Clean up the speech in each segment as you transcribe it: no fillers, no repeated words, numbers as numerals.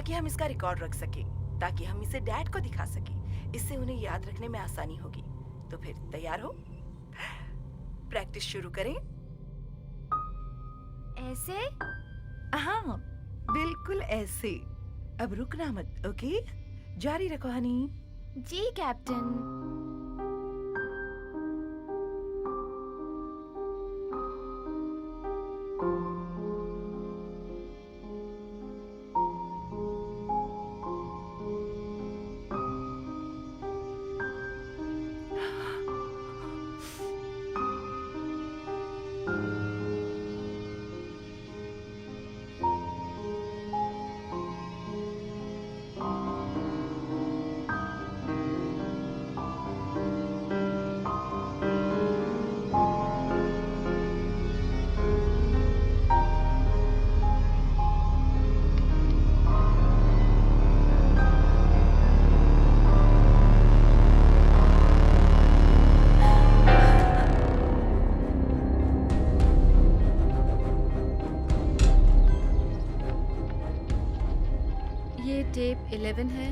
ताकि हम इसका रिकॉर्ड रख सके, ताकि हम इसे डैड को दिखा सके। इससे उन्हें याद रखने में आसानी होगी। तो फिर तैयार हो? प्रैक्टिस शुरू करें? ऐसे? हाँ, बिल्कुल ऐसे। अब रुकना मत, ओके? जारी रखो हनी। जी कैप्टन। ये टेप 11 है।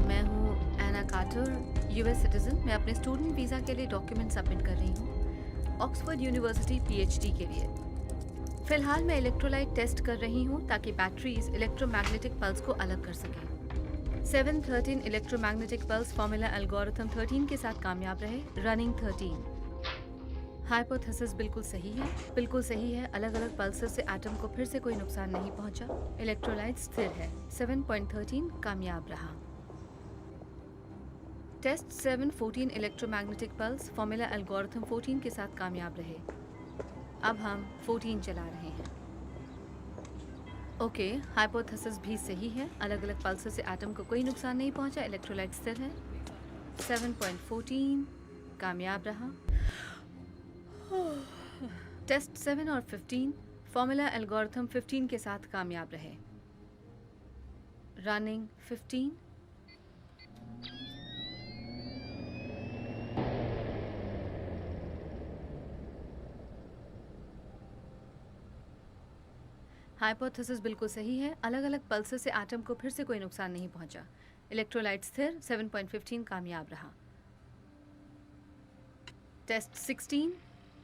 मैं हूँ एना कार्टर, यूएस सिटीजन। मैं अपने स्टूडेंट वीज़ा के लिए डॉक्यूमेंट सबमिट कर रही हूँ ऑक्सफोर्ड यूनिवर्सिटी पीएचडी के लिए। फिलहाल मैं इलेक्ट्रोलाइट टेस्ट कर रही हूँ ताकि बैटरीज इलेक्ट्रोमैग्नेटिक पल्स को अलग कर सकें। 713 इलेक्ट्रोमैग्नेटिक पल्स फॉर्मूला एल्गोरिथम 13 के साथ कामयाब रहे। रनिंग 13। हाइपोथेसिस बिल्कुल सही है, बिल्कुल सही है। अलग अलग पल्सेस से एटम को फिर से कोई नुकसान नहीं पहुंचा। इलेक्ट्रोलाइट स्थिर है। 7.13 कामयाब रहा। Test 714 electromagnetic pulse formula algorithm 14 के साथ कामयाब रहे। अब हम 14 चला रहे हैं। ओके, हाइपोथेसिस भी सही है। अलग अलग पल्सेस से एटम को कोई नुकसान नहीं पहुंचा। इलेक्ट्रोलाइट स्थिर है। 7.14 कामयाब रहा। टेस्ट 7 और 15 फॉर्मूला एल्गोरिथम 15 के साथ कामयाब रहे। रनिंग 15। हाइपोथेसिस बिल्कुल सही है। अलग अलग पल्सेस से एटम को फिर से कोई नुकसान नहीं पहुंचा। इलेक्ट्रोलाइट स्थिर। 7.15 कामयाब रहा। Test 16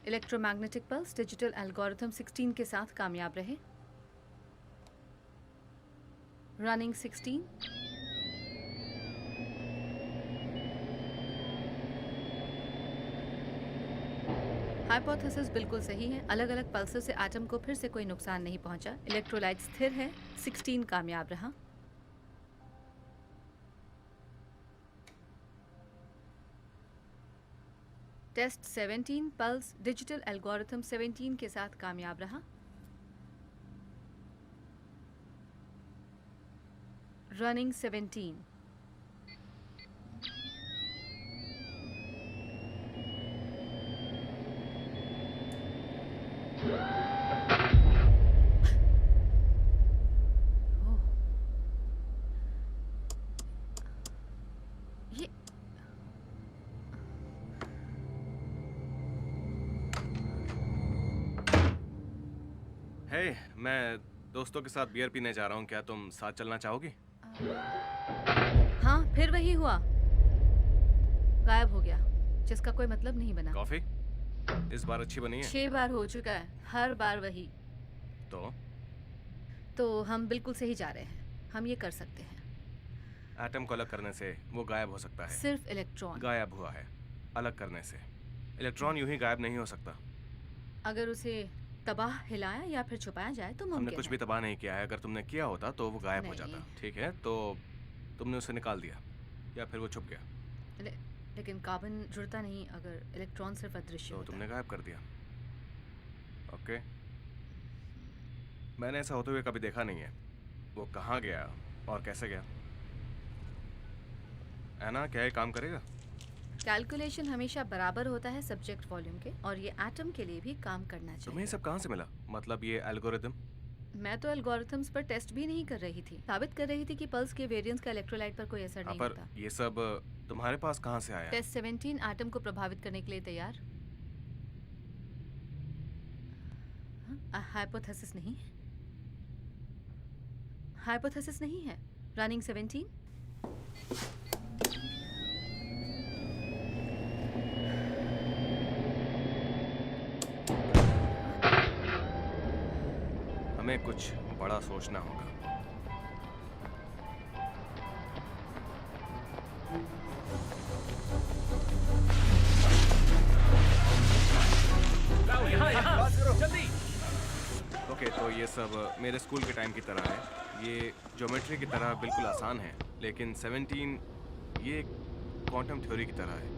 electromagnetic pulse digital algorithm 16 के साथ कामयाब रहे। रनिंग 16। हाइपोथेसिस बिल्कुल सही है। अलग अलग पल्सेस से एटम को फिर से कोई नुकसान नहीं पहुंचा। इलेक्ट्रोलाइट स्थिर है। 16 कामयाब रहा। टेस्ट 17 पल्स डिजिटल एल्गोरिथम 17 के साथ कामयाब रहा। रनिंग 17। ओह, ये हे, मैं दोस्तों के साथ बियर पीने जा रहा हूँ। क्या तुम साथ चलना चाहोगी? हाँ, फिर वही हुआ। गायब हो गया, जिसका कोई मतलब नहीं बना। कॉफी इस बार अच्छी बनी है। 6 बार हो चुका है, हर बार वही। तो हम बिल्कुल सही जा रहे हैं। हम ये कर सकते हैं। एटम को अलग करने से वो गायब हो सकता है। सिर्फ इलेक्ट्रॉन। गायब हुआ है अलग करने से। इलेक्ट्रॉन यूं ही गायब नहीं हो सकता। अगर उसे तबाह हिलाया या फिर छुपाया जाए तो हमने मुमकिन कुछ है। भी तबाह नहीं किया है। अगर तुमने किया होता तो वो गायब हो नहीं। जाता। ठीक है, तो तुमने उसे निकाल दिया या फिर वो छुप गया। लेकिन कार्बन जुड़ता नहीं अगर इलेक्ट्रॉन सिर्फ अदृश्य तो होता। तुमने गायब कर दिया। ओके, मैंने ऐसा होते हुए कभी देखा नहीं है। वो कहाँ गया और कैसे गया? एना, क्या ये काम करेगा? कैलकुलेशन हमेशा बराबर होता है सब्जेक्ट वॉल्यूम के, और ये एटम के लिए भी काम करना तुम्हें चाहिए। ये सब कहाँ से मिला? मतलब ये एल्गोरिदम? मैं तो एल्गोरिथम्स पर टेस्ट भी नहीं कर रही थी। साबित कर रही थी कि पल्स के वेरिएंस का इलेक्ट्रोलाइट पर कोई असर नहीं पर होता। ये सब तुम्हारे पास कहाँ से आया? टेस्ट 17 एटम को प्रभावित करने के लिए तैयार। हाइपोथेसिस नहीं है। हाइपोथेसिस नहीं है। Running 17. हमें कुछ बड़ा सोचना होगा। ओके, तो ये सब मेरे स्कूल के टाइम की तरह है। ये ज्योमेट्री की तरह बिल्कुल आसान है, लेकिन 17 ये क्वांटम थ्योरी की तरह है।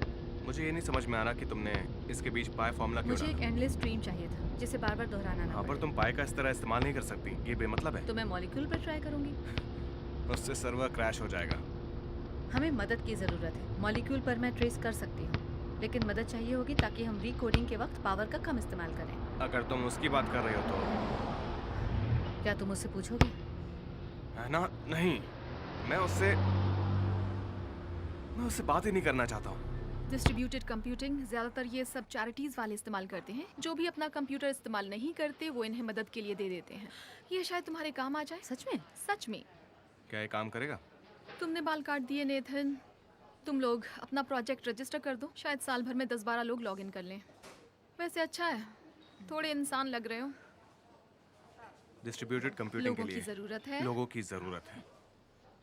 मुझे ये नहीं समझ में आ रहा कि तुमने इसके बीच पाई फॉर्मूला क्यों मुझे एक डाला। एंडलेस स्ट्रीम चाहिए था जिसे बार बार दोहराना ना हाँ, पर पड़े। तुम पाई का इस तरह इस्तेमाल नहीं कर सकती, ये बेमतलब है। तो मैं मॉलिक्यूल पर ट्राई करूंगी। उससे सर्वर क्रैश हो जाएगा। हमें मदद की ज़रूरत है। मॉलिक्यूल पर मैं ट्रेस कर सकती हूँ, लेकिन मदद चाहिए होगी ताकि हम रीकोडिंग के वक्त पावर का कम इस्तेमाल करें। अगर तुम उसकी बात कर रहे हो तो क्या तुम उससे पूछोगे? है ना? नहीं, मैं उससे बात ही नहीं करना चाहता हूँ। डिस्ट्रीब्यूटेड कंप्यूटिंग ज़्यादातर ये सब चैरिटीज़ वाले इस्तेमाल करते हैं। जो भी अपना कंप्यूटर इस्तेमाल नहीं करते वो इन्हें मदद के लिए दे देते हैं। ये शायद तुम्हारे काम आ जाए। सच में? सच में। क्या ये काम करेगा? तुमने बाल काट दिए नेथन। तुम लोग अपना प्रोजेक्ट रजिस्टर कर दो, शायद साल भर में 10-12 लोग लॉग इन कर लें। वैसे अच्छा है, थोड़े इंसान लग रहे हो। डिस्ट्रीब्यूटेड कंप्यूटिंग के लोगों की लिए ज़रूरत है। लोगों की ज़रूरत है।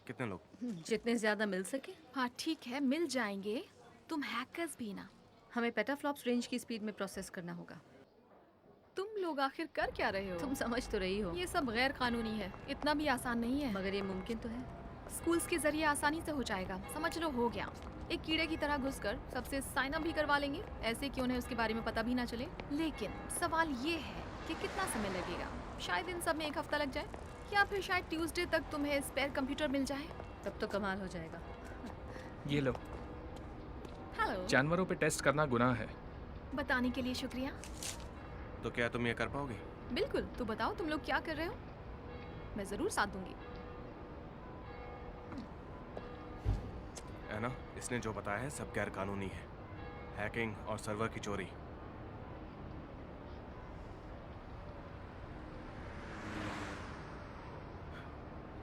कितने लोग? जितने ज़्यादा मिल सके। हाँ ठीक है, मिल जाएंगे। तुम हैकर्स भी ना। हमें पेटाफ्लॉप्स रेंज की स्पीड में प्रोसेस करना होगा। तुम लोग आखिर कर क्या रहे हो? तुम समझ तो रही हो, ये सब गैर कानूनी है, इतना भी आसान नहीं है। मगर ये मुमकिन तो है। स्कूल्स के जरिए आसानी से हो जाएगा, समझ लो हो गया। एक कीड़े की तरह घुसकर सबसे साइन अप भी करवा लेंगे, ऐसे कि उन्हें उसके बारे में पता भी ना चले। लेकिन सवाल ये है कि कितना समय लगेगा। शायद इन सब में 1 हफ्ता लग जाए, या फिर शायद ट्यूसडे तक तुम्हें स्पेयर कंप्यूटर मिल जाए। तब तो कमाल हो जाएगा। ये लो, हेलो। जानवरों पे टेस्ट करना गुनाह है। बताने के लिए शुक्रिया। तो क्या तुम ये कर पाओगे? बिल्कुल, तो बताओ तुम लोग क्या कर रहे हो, मैं ज़रूर साथ दूंगी। है ना? इसने जो बताया है सब गैर कानूनी है। हैकिंग और सर्वर की चोरी।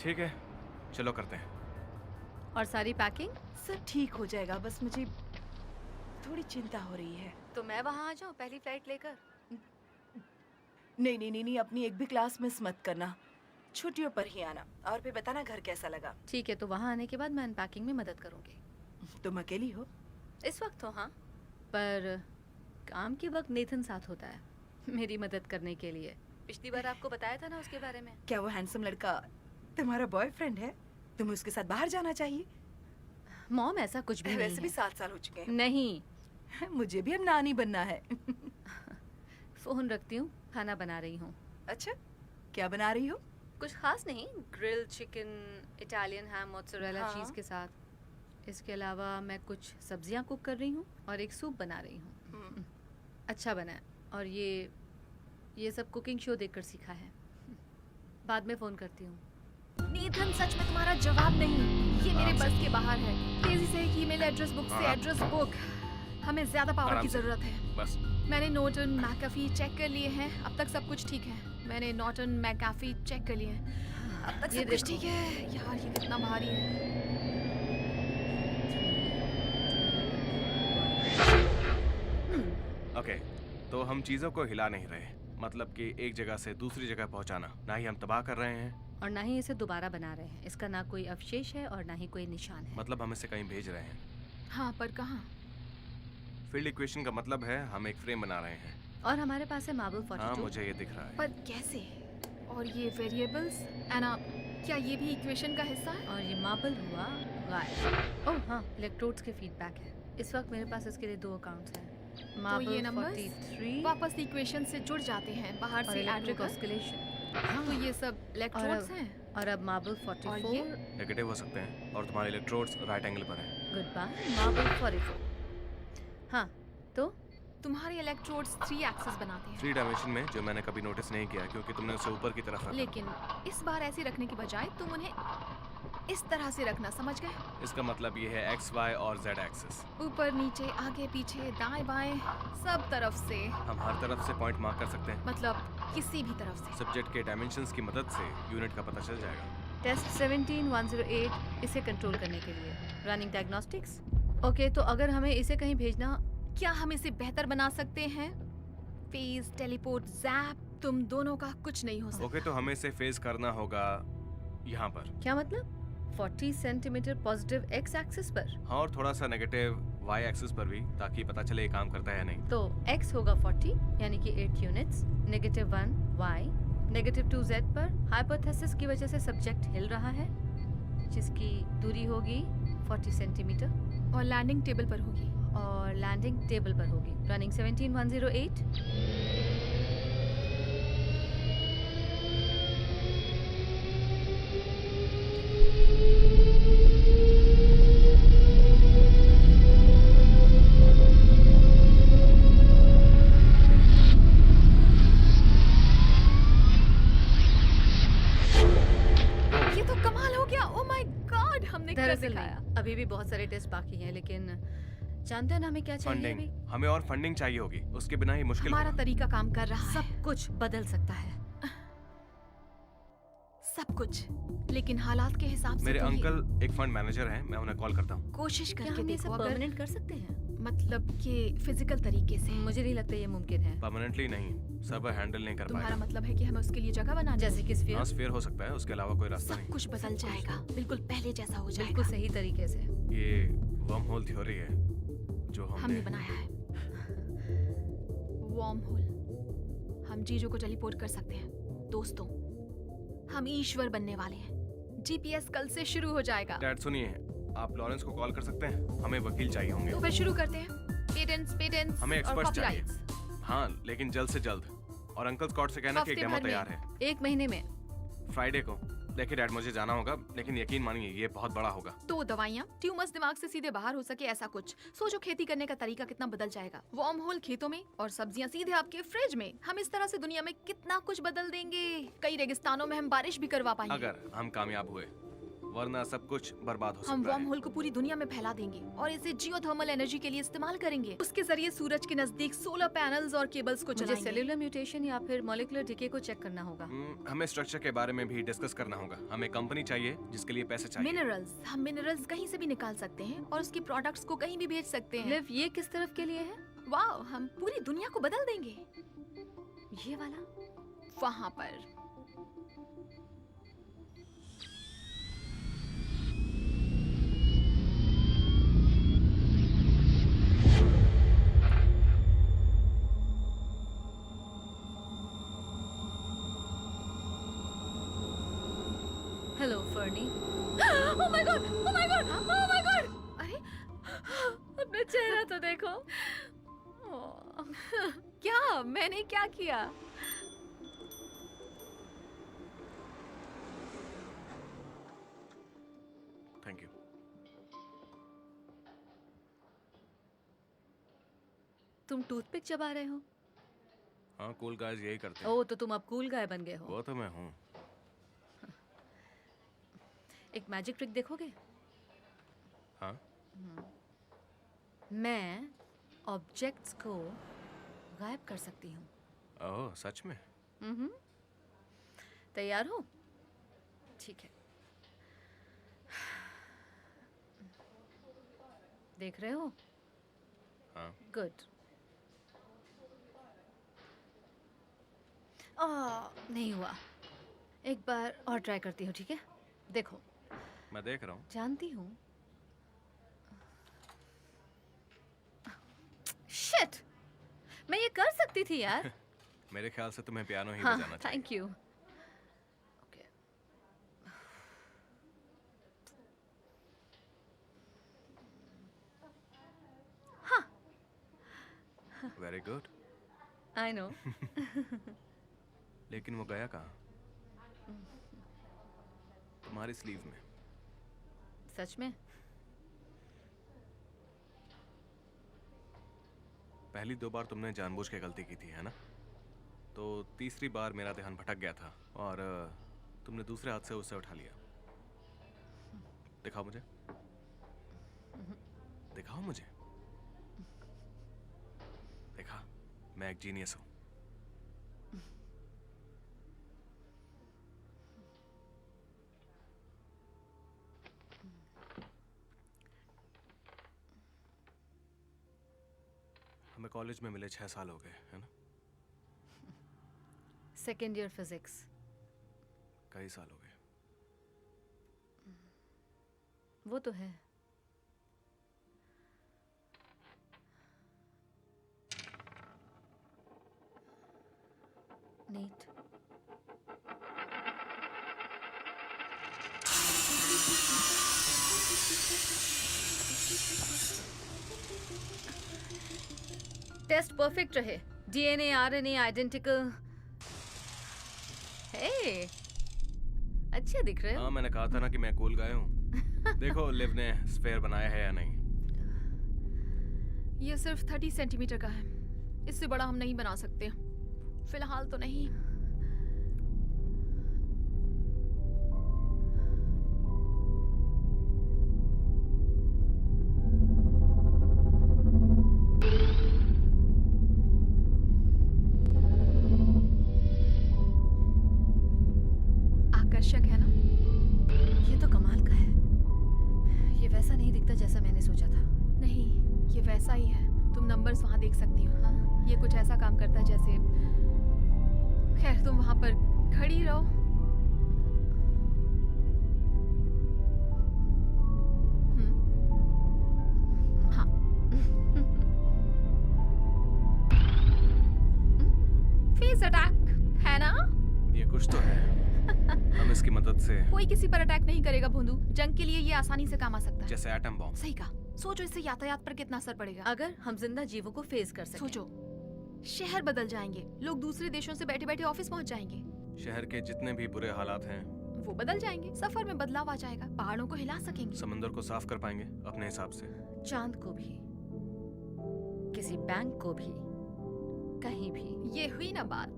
ठीक है, चलो करते हैं। और सारी पैकिंग? सब ठीक हो जाएगा, बस मुझे थोड़ी चिंता हो रही है। तो मैं वहाँ आ जाऊँ पहली फ्लाइट लेकर? नहीं नहीं नहीं नहीं, अपनी एक भी क्लास मिस मत करना। छुट्टियों पर ही आना, और फिर बताना घर कैसा लगा। ठीक है, तो वहाँ आने के बाद मैं अनपैकिंग में मदद करूँगी। तुम अकेली हो? इस वक्त तो हाँ, पर काम के वक्त नेथन साथ होता है मेरी मदद करने के लिए। पिछली बार आपको बताया था ना उसके बारे में। क्या वो हैंडसम लड़का तुम्हारा बॉयफ्रेंड है? तुम्हें उसके साथ बाहर जाना चाहिए। मॉम, ऐसा कुछ भी नहीं वैसे भी है। 7 साल हो चुके हैं। नहीं। मुझे भी अब नानी बनना है। फोन रखती हूँ, खाना बना रही हूँ। अच्छा, क्या बना रही हो? कुछ खास नहीं, ग्रिल चिकन, इटालियन हैम मोज़रेला हाँ। चीज़ के साथ। इसके अलावा मैं कुछ सब्जियां कुक कर रही हूँ और एक सूप बना रही हूँ। अच्छा बना है, और ये सब कुकिंग शो देखकर सीखा है। बाद में फ़ोन करती हूँ। नेथन, सच में तुम्हारा जवाब नहीं, ये मेरे आराम से। बस के बाहर है। तेजी से एक ईमेल एड्रेस बुक से हाँ। Address book. हमें ज्यादा पावर आराम की से। जरूरत है। बस। मैंने नॉर्टन मैकाफी चेक कर लिए हैं, अब तक सब कुछ ठीक है। मैंने नॉर्टन मैकाफी चेक कर लिए हैं, अब तक ये सब कुछ देखो। ठीक है। यार ये कितना भारी है। ओके, तो हम चीज़ों को हिला नहीं रहे, मतलब कि एक जगह से दूसरी जगह पहुंचाना। ना ही हम तबाह कर रहे हैं, और ना ही इसे दोबारा बना रहे हैं। इसका ना कोई अवशेष है और ना ही कोई निशान है। मतलब हम इसे कहीं भेज रहे हैं। हाँ, पर कहाँ? फील्ड इक्वेशन का मतलब है हम एक फ्रेम बना रहे हैं। और हमारे पास है मार्बल 42। हाँ, मुझे ये दिख रहा है। पर कैसे? और ये वेरिएबल्स एना, क्या ये भी इक्वेशन का हिस्सा है? और ये मार्बल हुआ गायब। ओह हाँ, इलेक्ट्रोड्स के फीडबैक है। इस वक्त मेरे पास इसके लिए 2 अकाउंट्स हैं। तो मार्बल ये नंबर्स 43 वापस इक्वेशन से जुड़ जाते हैं बाहर और से ऐड इलेक्ट्रिक कर। ऑस्किलेशन। तो ये सब इलेक्ट्रोड्स हैं। और अब मार्बल 44। ये? नेगेटिव हो सकते हैं, और तुम्हारे इलेक्ट्रोड्स राइट एंगल पर हैं। Good bye marble 44। हाँ, तो तुम्हारे इलेक्ट्रोड्स 3 एक्सिस बनाते हैं। 3 डायमेंशन में, जो मैंने कभी नोटिस नहीं किया क्योंकि तुमने उसे ऊपर की तरफ रखा। लेकिन इस बार ऐसे रखने की बजाय तुम उन्हें इस तरह से रखना, समझ गए? इसका मतलब ये है एक्स, वाई और जेड एक्सिस। ऊपर नीचे आगे पीछे दाएं बाएं सब तरफ से, हम हर तरफ से पॉइंट मार्क कर सकते हैं। मतलब किसी भी तरफ से। सब्जेक्ट के डायमेंशंस की मदद से यूनिट का पता चल जाएगा। टेस्ट 17108 इसे कंट्रोल करने के लिए। Running diagnostics. ओके, तो अगर हमें इसे कहीं भेजना, क्या हम इसे बेहतर बना सकते हैं? फेज, टेलीपोर्ट, जैप, तुम दोनों का कुछ नहीं हो सकता। ओके, तो हमें इसे फेस करना होगा यहाँ पर। क्या मतलब? 40 सेंटीमीटर पॉजिटिव एक्स एक्सिस पर। हाँ, और थोड़ा सा नेगेटिव वाई एक्सिस पर भी, ताकि पता चले ये काम करता है या नहीं। तो x होगा 40 यानी कि 8 यूनिट्स, -1 y, -2 z पर हाइपोथेसिस की वजह से सब्जेक्ट हिल रहा है, जिसकी दूरी होगी 40 सेंटीमीटर और लैंडिंग टेबल पर होगी। और लैंडिंग टेबल पर होगी। रनिंग 17108। ये तो कमाल हो गया। ओह माय गॉड, हमने कर दरअसल दिखाया। नहीं, अभी भी बहुत सारे टेस्ट बाकी हैं, लेकिन जानते हैं ना हमें क्या चाहिए फंडिंग, अभी? हमें और फंडिंग चाहिए होगी, उसके बिना ही मुश्किल हमारा होगा। तरीका काम कर रहा है। सब कुछ बदल सकता है। सब कुछ, लेकिन हालात के हिसाब से मेरे तो ये अंकल एक फंड मैनेजर हैं, मैं उन्हें कॉल करता हूँ। कोशिश क्या करके हम इसे देखो। अगर परमानेंट कर सकते हैं? मतलब कि फिजिकल तरीके से। मुझे नहीं लगता ये मुमकिन है। परमानेंटली नहीं, सब हैंडल नहीं कर तुम्हारा पाएगा। मतलब है कि हमें उसके लिए जगह बनानी जैसे होगी। कि स्फीयर। हाँ, स्फीयर हो सकता है, उसके अलावा कोई रास्ता सब नहीं। कुछ बदल जाएगा, बिल्कुल पहले जैसा हो जाएगा। बिल्कुल सही तरीके से। ये वर्म होल थ्योरी है जो हमने बनाया है। Worm hole. हम चीजों को टेलीपोर्ट कर सकते हैं। दोस्तों, हम ईश्वर बनने वाले हैं। जीपीएस कल से शुरू हो जाएगा। डैड सुनिए, आप लॉरेंस को कॉल कर सकते हैं? हमें वकील चाहिए होंगे। तो फिर शुरू करते हैं। पेटेंट्स हमें और एक्सपर्ट्स चाहिए। कॉपीराइट्स। हाँ, लेकिन जल्द से जल्द। और अंकल स्कॉट से कहना कि एक हफ्ते डेमो भर में। तैयार है 1 महीने में। फ्राइडे को। देखिए डैड, मुझे जाना होगा, लेकिन यकीन मानिए ये बहुत बड़ा होगा। तो दवाइयाँ, ट्यूमर्स दिमाग से सीधे बाहर हो सके, ऐसा कुछ। सोचो खेती करने का तरीका कितना बदल जाएगा। वार्म होल खेतों में और सब्जियां सीधे आपके फ्रिज में। हम इस तरह से दुनिया में कितना कुछ बदल देंगे। कई रेगिस्तानों में हम बारिश भी करवा पाएंगे। अगर हम कामयाब हुए, वरना सब कुछ बर्बाद हो हम सकता वार्म है। होल को पूरी दुनिया में फैला देंगे और इसे जियोथर्मल एनर्जी के लिए इस्तेमाल करेंगे। उसके जरिए सूरज के नजदीक सोलर पैनल्स और केबल्स को मुझे चलाएंगे। सेलुलर म्यूटेशन या फिर मॉलिक्यूलर डिके को चेक करना होगा। हमें स्ट्रक्चर के बारे में भी डिस्कस करना होगा। हमें कंपनी चाहिए जिसके लिए पैसे चाहिए। मिनरल्स, हम मिनरल्स कहीं से भी निकाल सकते हैं और उसकी प्रोडक्ट्स को कहीं भी भेज सकते हैं। लिव, ये किस तरफ के लिए है? वाह, हम पूरी दुनिया को बदल देंगे। ये वाला? वहां पर hello फर्नी। Oh my God! Oh my God! Oh my God! अरे, अपना चेहरा तो देखो। क्या? मैंने क्या किया? Thank you. तुम टूथपिक चबा रहे हो? हाँ, कूल गाइस यही करते हैं। ओह, तो तुम अब कूल गाय बन गए हो। वो तो मैं हूँ। एक मैजिक ट्रिक देखोगे? हाँ, मैं ऑब्जेक्ट्स को गायब कर सकती हूँ। ओह सच में? तैयार हो? ठीक है। देख रहे हो? हाँ। गुड। नहीं हुआ। एक बार और ट्राई करती हूँ, ठीक है? देखो, मैं देख रहा हूँ। जानती हूँ। शिट! मैं ये कर सकती थी यार। मेरे ख्याल से तुम्हें पियानो ही हाँ, बजाना चाहिए। Thank you. Okay. Very good. I know. लेकिन वो गया कहाँ? तुम्हारी स्लीव में। सच में? पहली 2 बार तुमने जानबूझ के गलती की थी, है ना? तो तीसरी बार मेरा ध्यान भटक गया था और तुमने दूसरे हाथ से उसे उठा लिया। दिखाओ मुझे। दिखाओ मुझे। देखा, मैं एक जीनियस हूँ। हमें कॉलेज में मिले 6 साल हो गए, है ना? Second year physics. कई साल हो गए। वो तो है। नीट। टेस्ट परफेक्ट रहे। DNA RNA identical. हे, अच्छे दिख रहे हो। हाँ, मैंने कहा था ना कि मैं कूल गाय हूँ। देखो लिव ने स्फेयर बनाया है या नहीं। ये सिर्फ 30 सेंटीमीटर का है, इससे बड़ा हम नहीं बना सकते फिलहाल तो नहीं। आकर्षक है ना? ये तो कमाल का है। ये वैसा नहीं दिखता जैसा मैंने सोचा था। नहीं, ये वैसा ही है। तुम नंबर्स वहां देख सकती हो। हाँ? ये कुछ ऐसा काम करता है जैसे, खैर तुम वहां पर खड़ी रहो। हाँ। फेस अटैक है ना? ये कुछ तो है। हम इसकी मदद से, कोई किसी पर अटैक नहीं करेगा भोंदू। जंग के लिए ये आसानी से काम आ सकता है। जैसे एटम बॉम्ब। सही कहा। सोचो इससे यातायात पर कितना असर पड़ेगा। अगर हम जिंदा जीवों को फेस कर सकें। सोचो, शहर बदल जाएंगे, लोग दूसरे देशों से बैठे बैठे ऑफिस पहुंच जाएंगे, शहर के जितने भी बुरे हालात हैं, वो बदल जाएंगे, सफर में बदलाव आ जाएगा, पहाड़ों को हिला सकेंगे। समंदर को साफ कर पाएंगे अपने हिसाब से। चांद को भी, किसी बैंक को भी, कहीं भी। ये हुई ना बात।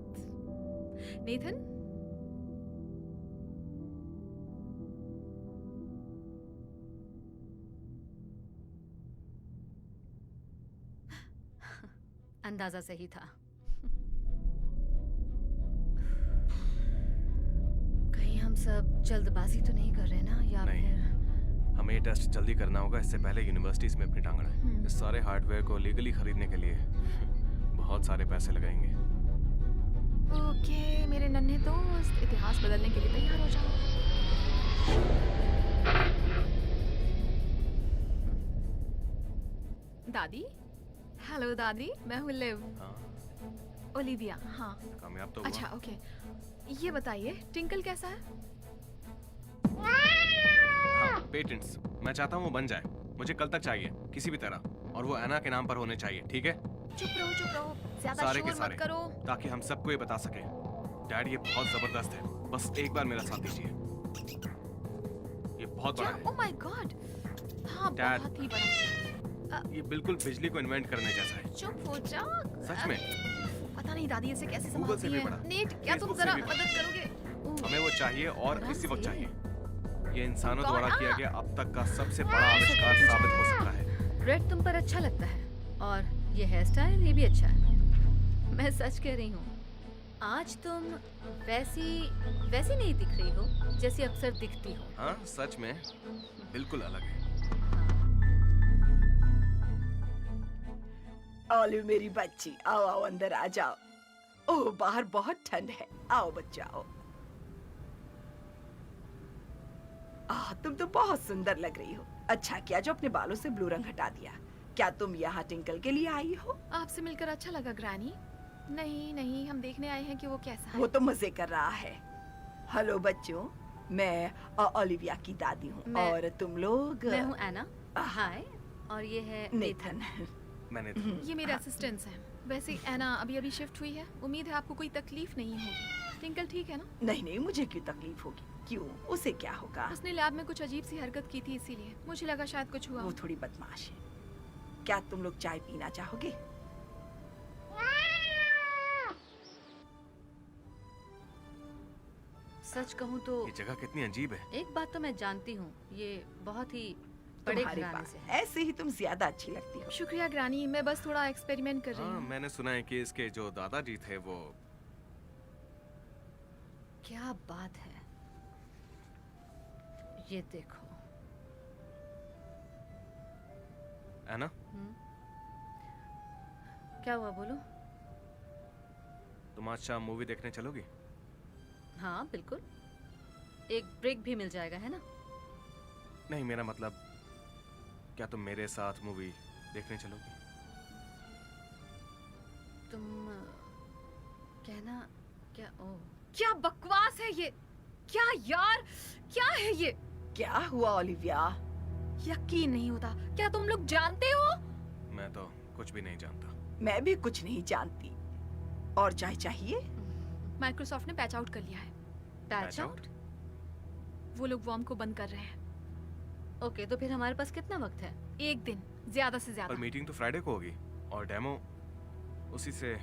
नेथन, अंदाजा सही था। कहीं हम सब जल्दबाजी तो नहीं कर रहे ना, या नहीं। फिर हमें ये टेस्ट जल्दी करना होगा, इससे पहले यूनिवर्सिटीज में अपनी टांग अड़ाएं। इस सारे हार्डवेयर को लीगली खरीदने के लिए बहुत सारे पैसे लगाएंगे। ओके मेरे नन्हे दोस्त, इतिहास बदलने के लिए तैयार हो जाओ। दादी, हेलो दादी, मैं हूँ लिव। हाँ, ओलिविया। हाँ कामयाब तो हुआ। अच्छा ओके, ये बताइए टिंकल कैसा है? हाँ, पेटेंट्स मैं चाहता हूँ वो बन जाए। मुझे कल तक चाहिए किसी भी तरह, और वो एना के नाम पर होने चाहिए, ठीक है? चुप रहो, ज्यादा सारे के शोर सारे, मत करो। ताकि हम सबको ये बता सकें, डैड ये बहुत जबरदस्त है, बस एक बार मेरा साथ दीजिए। ये बहुत बड़ा क्या? है। Oh my God. हाँ Dad. बहुत ही बड़ा। ये बिल्कुल बिजली को इन्वेंट करने जैसा है। चुप हो जा। सच में। पता नहीं दादी इसे कैसे Google से संभालती भी है। बड़ा। नेट, क्या तुम Facebook से जरा भी बड़ा। मदद करोगे? हमें वो चाहिए और आराम इसी वक्त से। चाहिए। ये इंसानों कौन? द्वारा किया आ! गया अब तक का सबसे बड़ा आविष्कार साबित हो सकता है। रेड तुम पर अच्छा लगता है, और ये हेयर स्टाइल ये भी अच्छा है। मैं सच कह रही हूँ, आज तुम वैसी नहीं दिख रही हो जैसी अक्सर दिखती हो। हाँ, सच में बिल्कुल अलग है। ओलिव मेरी बच्ची, आओ आओ अंदर आ जाओ। ओह बाहर बहुत ठंड है, आओ बच्चा आओ। तुम तो बहुत सुंदर लग रही हो। अच्छा किया जो अपने बालों से ब्लू रंग हटा दिया। क्या तुम यहाँ टिंकल के लिए आई हो? आपसे मिलकर अच्छा लगा ग्रैनी। नहीं नहीं, हम देखने आए हैं कि वो कैसा है। वो तो मजे कर रहा है। हेलो बच्चों, मैं ओलिविया की दादी हूँ, मैं- और तुम लोग? मैं हूँ एना। हाय। और ये है नेथन। मैंने ये मेरे असिस्टेंट्स हैं। वैसे एना अभी शिफ्ट हुई है, उम्मीद है आपको कोई तकलीफ नहीं होगी। टिंकल ठीक है ना? नहीं नहीं, मुझे क्यों तकलीफ होगी? क्यों, उसे क्या होगा? उसने लैब में कुछ अजीब सी हरकत की थी, इसीलिए मुझे लगा शायद कुछ हुआ। वो थोड़ी बदमाश है। क्या तुम लोग चाय पीना चाहोगे? सच कहूँ तो ये जगह कितनी अजीब है। एक बात तो मैं जानती हूँ, ये बहुत ही बड़े तुम्हारे घराने पास से है। ऐसे ही तुम ज्यादा अच्छी लगती हो। शुक्रिया ग्रानी, मैं बस थोड़ा एक्सपेरिमेंट कर रही हाँ, हूँ। मैंने सुना है कि इसके जो दादाजी थे वो। क्या बात है, ये देखो। है ना? क्या हुआ बोलो? तुम आज शाम मूवी देखने चलोगी? हाँ बिल्कुल, एक ब्रेक भी मिल जाएगा, है ना? नहीं, मेरा मतलब क्या तुम मेरे साथ मूवी देखने चलोगी? तुम कहना क्या? ओ क्या बकवास है ये? क्या यार, क्या है ये? क्या हुआ ओलिविया? यकीन नहीं होता, क्या तुम लोग जानते हो? मैं तो कुछ भी नहीं जानता। मैं भी कुछ नहीं जानती। और चाय चाहिए? माइक्रोसॉफ्ट ने पैच आउट कर लिया है। Patch Patch out? वो लोग वॉर्म को बंद कर रहे हैं। ओके, तो फिर हमारे पास कितना वक्त है? एक दिन, ज्यादा से और ज्यादा। मीटिंग तो फ्राइडे को होगी और डेमो उसी से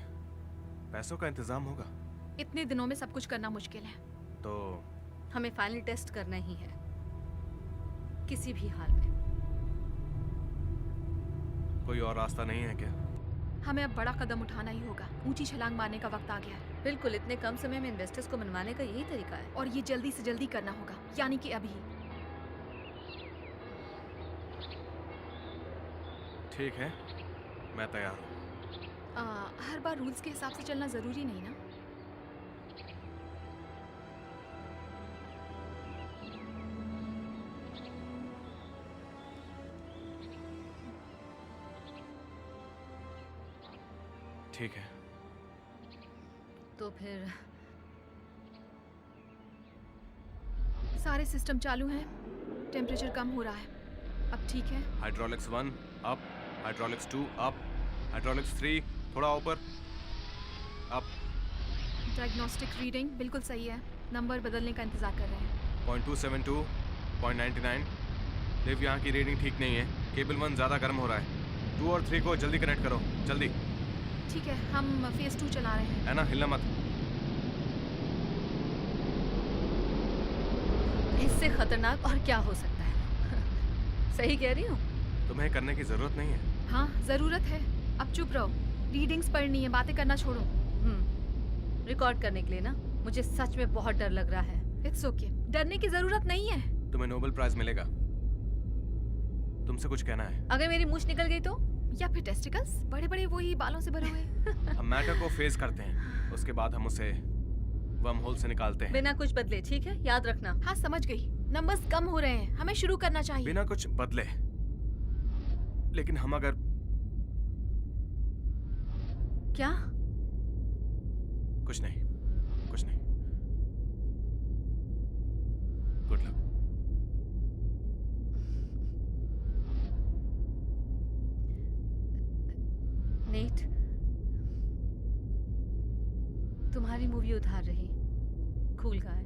पैसों का इंतजाम होगा। इतने दिनों में सब कुछ करना मुश्किल है। तो हमें फाइनल टेस्ट करना ही है, किसी भी हाल में। कोई और रास्ता नहीं है क्या? हमें अब बड़ा कदम उठाना ही होगा। ऊंची छलांग मारने का वक्त आ गया है बिल्कुल, इतने कम समय में इन्वेस्टर्स को मनवाने का यही तरीका है। और ये जल्दी से जल्दी करना होगा, यानी कि अभी। ठीक है, मैं तैयार हूँ। हर बार रूल्स के हिसाब से चलना जरूरी नहीं ना। ठीक है। तो फिर सारे सिस्टम चालू हैं, टेम्परेचर कम हो रहा है। अब ठीक है। Hydraulics 1 up, hydraulics 2 up, hydraulics 3 थोड़ा ऊपर, अप। डायग्नोस्टिक रीडिंग बिल्कुल सही है। नंबर बदलने का इंतजार कर रहे हैं। 0.272, 0.99। लिव, यहाँ की रीडिंग ठीक नहीं है। केबल 1 ज़्यादा गर्म हो रहा है। 2 और 3 को जल्दी कनेक्ट करो, जल्दी। ठीक है, हम फेज 2 चला रहे हैं। है ना, हिलना मत। इससे खतरनाक और क्या हो सकता है? सही कह रही हूँ? तुम्हें करने की जरूरत नहीं है। हाँ, जरूरत है। अब चुप रहो, रीडिंग्स पढ़नी है, बातें करना छोड़ो। रिकॉर्ड करने के लिए ना, मुझे सच में बहुत डर लग रहा है। इट्स ओके, डरने की जरूरत नहीं है। तुम्हें नोबेल प्राइज मिलेगा। तुमसे कुछ कहना है? अगर मेरी मूंछ निकल गई तो? या फिर टेस्टिकल्स, बड़े बड़े वही बालों से भरे हुए। हम मैटर को फेस करते हैं, उसके बाद हम उसे वर्म होल से निकालते हैं। बिना कुछ बदले, ठीक है? याद रखना। हाँ, समझ गई। नंबर्स कम हो रहे हैं, हमें शुरू करना चाहिए। बिना कुछ बदले। लेकिन हम अगर क्या? कुछ नहीं, कुछ नहीं। Good luck. नेट, तुम्हारी मूवी उधार रही। Cool guy.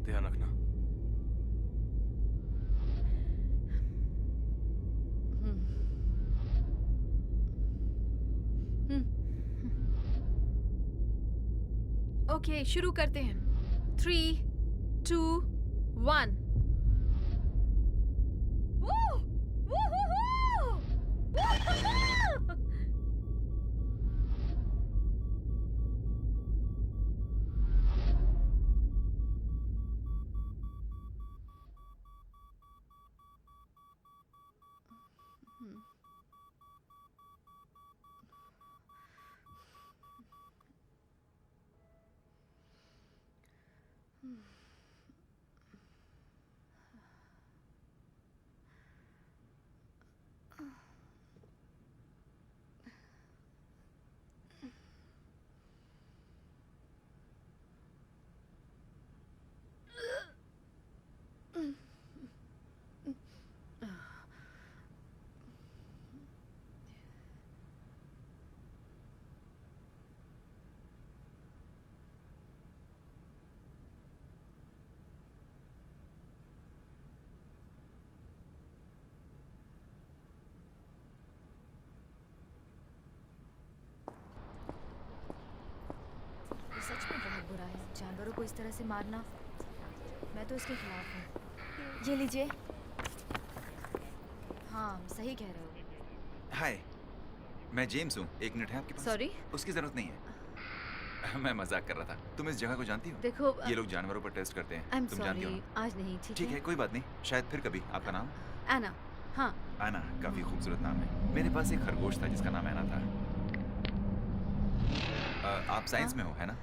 ध्यान रखना। ओके, शुरू करते हैं। 3, 2, 1। सच में बहुत बुरा है जानवरों को इस तरह से मारना। मैं तो इसके खिलाफ हूँ। ये लीजिए। हाँ, सही कह रहे हो। हाय, मैं जेम्स हूँ। एक मिनट है आपके पास? सॉरी? उसकी ज़रूरत नहीं है। मैं मजाक कर रहा था। तुम इस जगह को जानती हो? देखो ये लोग जानवरों पर टेस्ट करते आई हैं। एम तुम जानती हो सॉरी, ना? आज नहीं। ठीक है, कोई बात नहीं, शायद फिर कभी। आपका नाम? एना। हाँ, आना, काफी खूबसूरत नाम है। मेरे पास एक खरगोश था जिसका नाम ऐना था। आप साइंस में हो, है ना?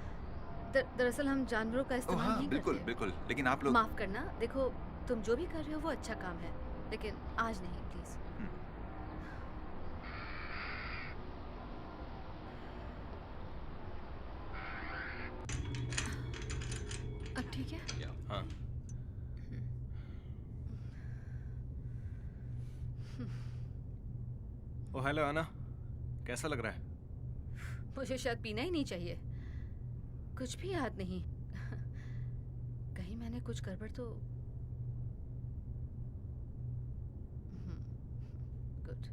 दरअसल हम जानवरों का ओह इस्तेमाल हाँ, नहीं बिल्कुल करते। बिल्कुल। लेकिन आप लोग माफ करना, देखो तुम जो भी कर रहे हो वो अच्छा काम है, लेकिन आज नहीं प्लीज। अब ठीक है? हाँ। ओ हेलो आना, कैसा लग रहा है? मुझे शायद पीना ही नहीं चाहिए, कुछ भी याद नहीं। कहीं मैंने कुछ गड़बड़ तो। गुड।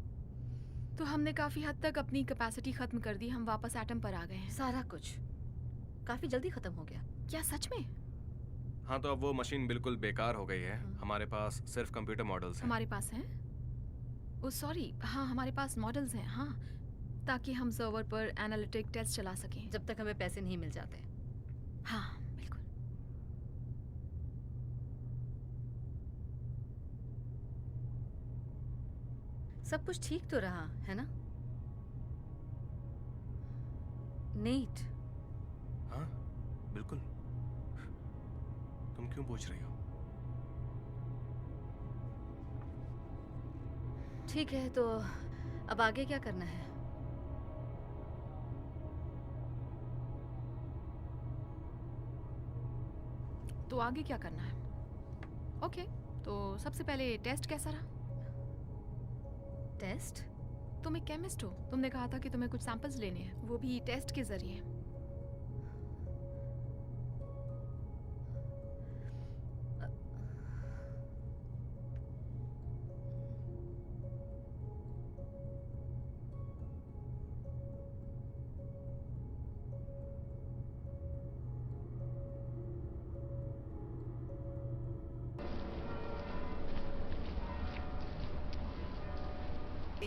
तो हमने काफी हद तक अपनी कैपेसिटी खत्म कर दी, हम वापस एटम पर आ गए हैं। सारा कुछ काफी जल्दी खत्म हो गया। क्या सच में? हाँ, तो अब वो मशीन बिल्कुल बेकार हो गई है। हमारे पास सिर्फ कंप्यूटर मॉडल्स हैं। हमारे पास हैं? ओ सॉरी, हाँ हमारे पास मॉडल्स हैं, हाँ, ताकि हम सर्वर पर एनालिटिक टेस्ट चला सकें। जब तक हमें पैसे नहीं मिल जाते। हाँ बिल्कुल। सब कुछ ठीक तो रहा है ना? नेट। हाँ बिल्कुल। तुम क्यों पूछ रही हो? ठीक है, तो अब आगे क्या करना है? तो आगे क्या करना है? ओके, तो सबसे पहले टेस्ट कैसा रहा? टेस्ट? तुम एक केमिस्ट हो, तुमने कहा था कि तुम्हें कुछ सैंपल्स लेने हैं, वो भी टेस्ट के जरिए।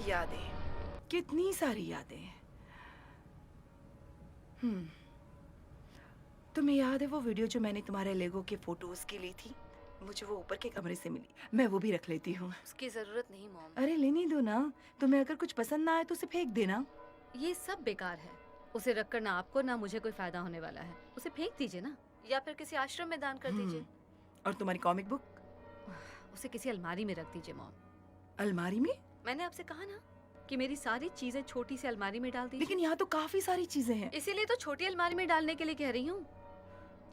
यादें, कितनी सारी यादें। तुम्हें याद है वो वीडियो जो मैंने तुम्हारे लेगो के फोटोज की ली थी? मुझे वो ऊपर के कमरे से मिली, मैं वो भी रख लेती हूँ। उसकी जरूरत नहीं मॉम। अरे लेने दो ना, तुम्हें अगर कुछ पसंद ना आए तो उसे फेंक देना। ये सब बेकार है, उसे रखकर ना आपको ना मुझे कोई फायदा होने वाला है। उसे फेंक दीजिए ना, या फिर किसी आश्रम में दान कर दीजिए। और तुम्हारी कॉमिक बुक? उसे किसी अलमारी में रख दीजिए मॉम। अलमारी में? मैंने आपसे कहा ना कि मेरी सारी चीजें छोटी सी अलमारी में डाल दीजिए। लेकिन यहाँ तो काफी सारी चीजें हैं। इसीलिए तो छोटी अलमारी में डालने के लिए कह रही हूँ।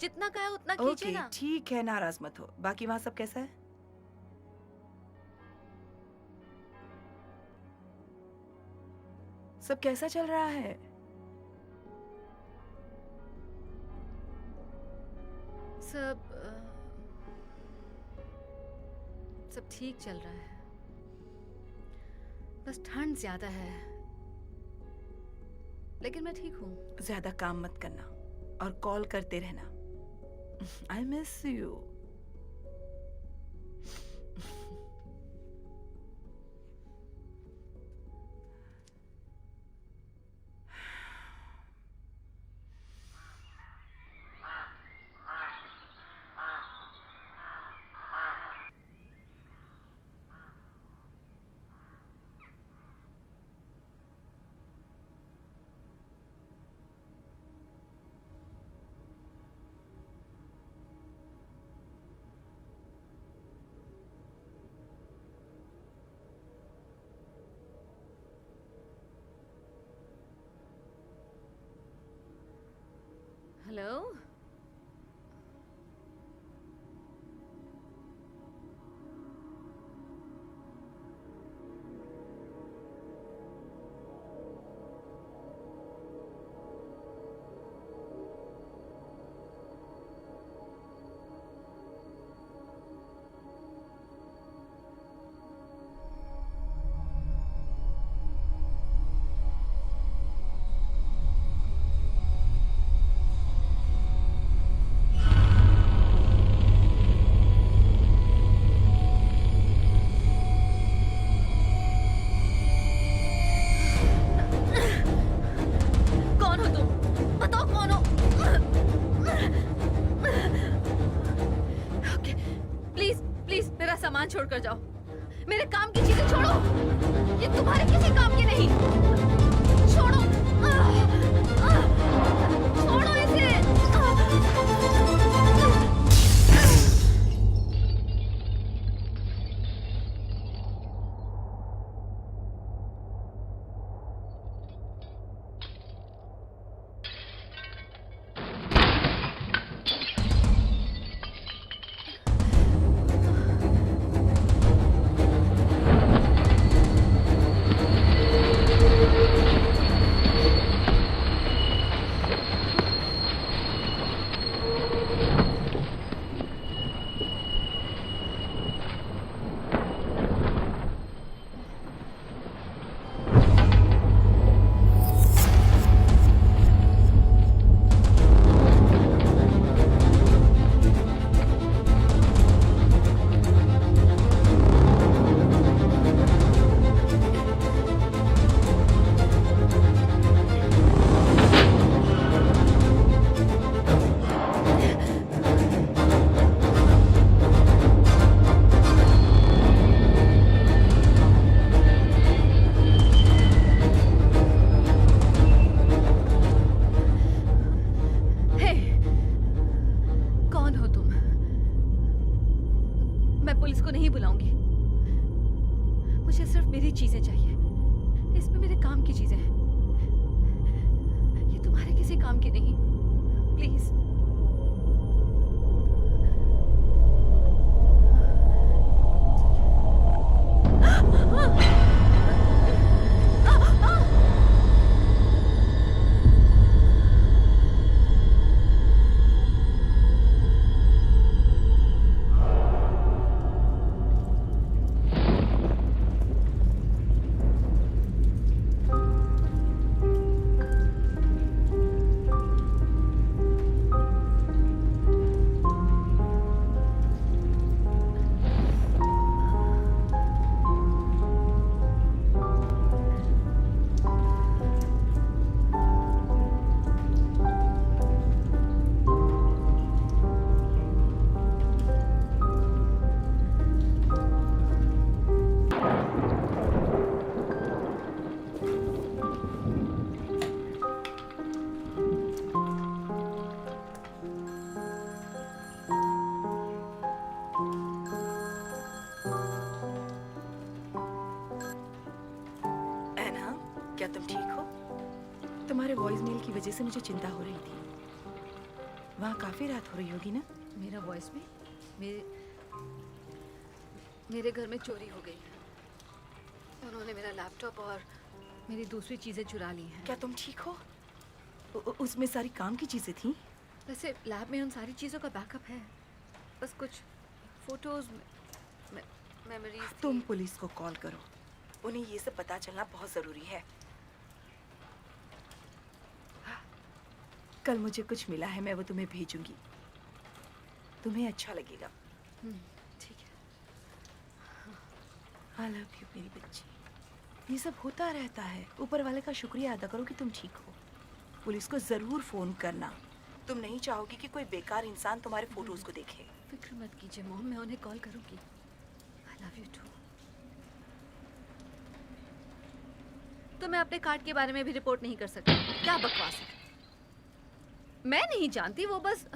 जितना कहा है उतना कीजिए ओके ना। ठीक है, नाराज मत हो। बाकी वहाँ सब कैसा है? सब कैसा चल रहा है? सब ठीक चल रहा है, बस ठंड ज्यादा है, लेकिन मैं ठीक हूँ। ज्यादा काम मत करना और कॉल करते रहना। I miss you. हेलो, कर जाओ। मेरे काम की चीजें छोड़ो, ये तुम्हारे किसी काम की नहीं। छोड़ो, छोड़ो इसे। हे, कौन हो तुम? मैं पुलिस को नहीं बुलाऊंगी। मुझे सिर्फ मेरी चीजें चाहिए। इसमें मेरे काम की चीजें हैं। ये तुम्हारे किसी काम की नहीं। प्लीज। ऐना, क्या तुम ठीक हो? तुम्हारे वॉइस मेल की वजह से मुझे चिंता हो रही थी। वहाँ काफी रात हो रही होगी ना? मेरा वॉइस में मेरे घर में चोरी हो गई है। उन्होंने मेरा लैपटॉप और मेरी दूसरी चीजें चुरा ली हैं। क्या तुम ठीक हो? उसमें सारी काम की चीजें थी? वैसे लैब में उन सारी चीजों का बैकअप है। बस कुछ फोटोज, मेमोरीज। तुम पुलिस को कॉल करो। उन्हें ये सब पता चलना बहुत जरूरी है। कल मुझे कुछ मिला है, मैं वो तुम्हें भेजूंगी। तुम्हें अच्छा लगेगा। ठीक है। आई लव यू मेरी बच्ची। ये सब होता रहता है। ऊपर वाले का शुक्रिया अदा करो कि तुम ठीक हो। पुलिस को जरूर फोन करना। तुम नहीं चाहोगी कि कोई बेकार इंसान तुम्हारे फोटोज को देखे। फिक्र मत कीजिए मॉम, मैं उन्हें कॉल करूंगी। I love you too. तो मैं अपने कार्ड के बारे में भी रिपोर्ट नहीं कर सकती? क्या बकवास है। मैं नहीं जानती, वो बस।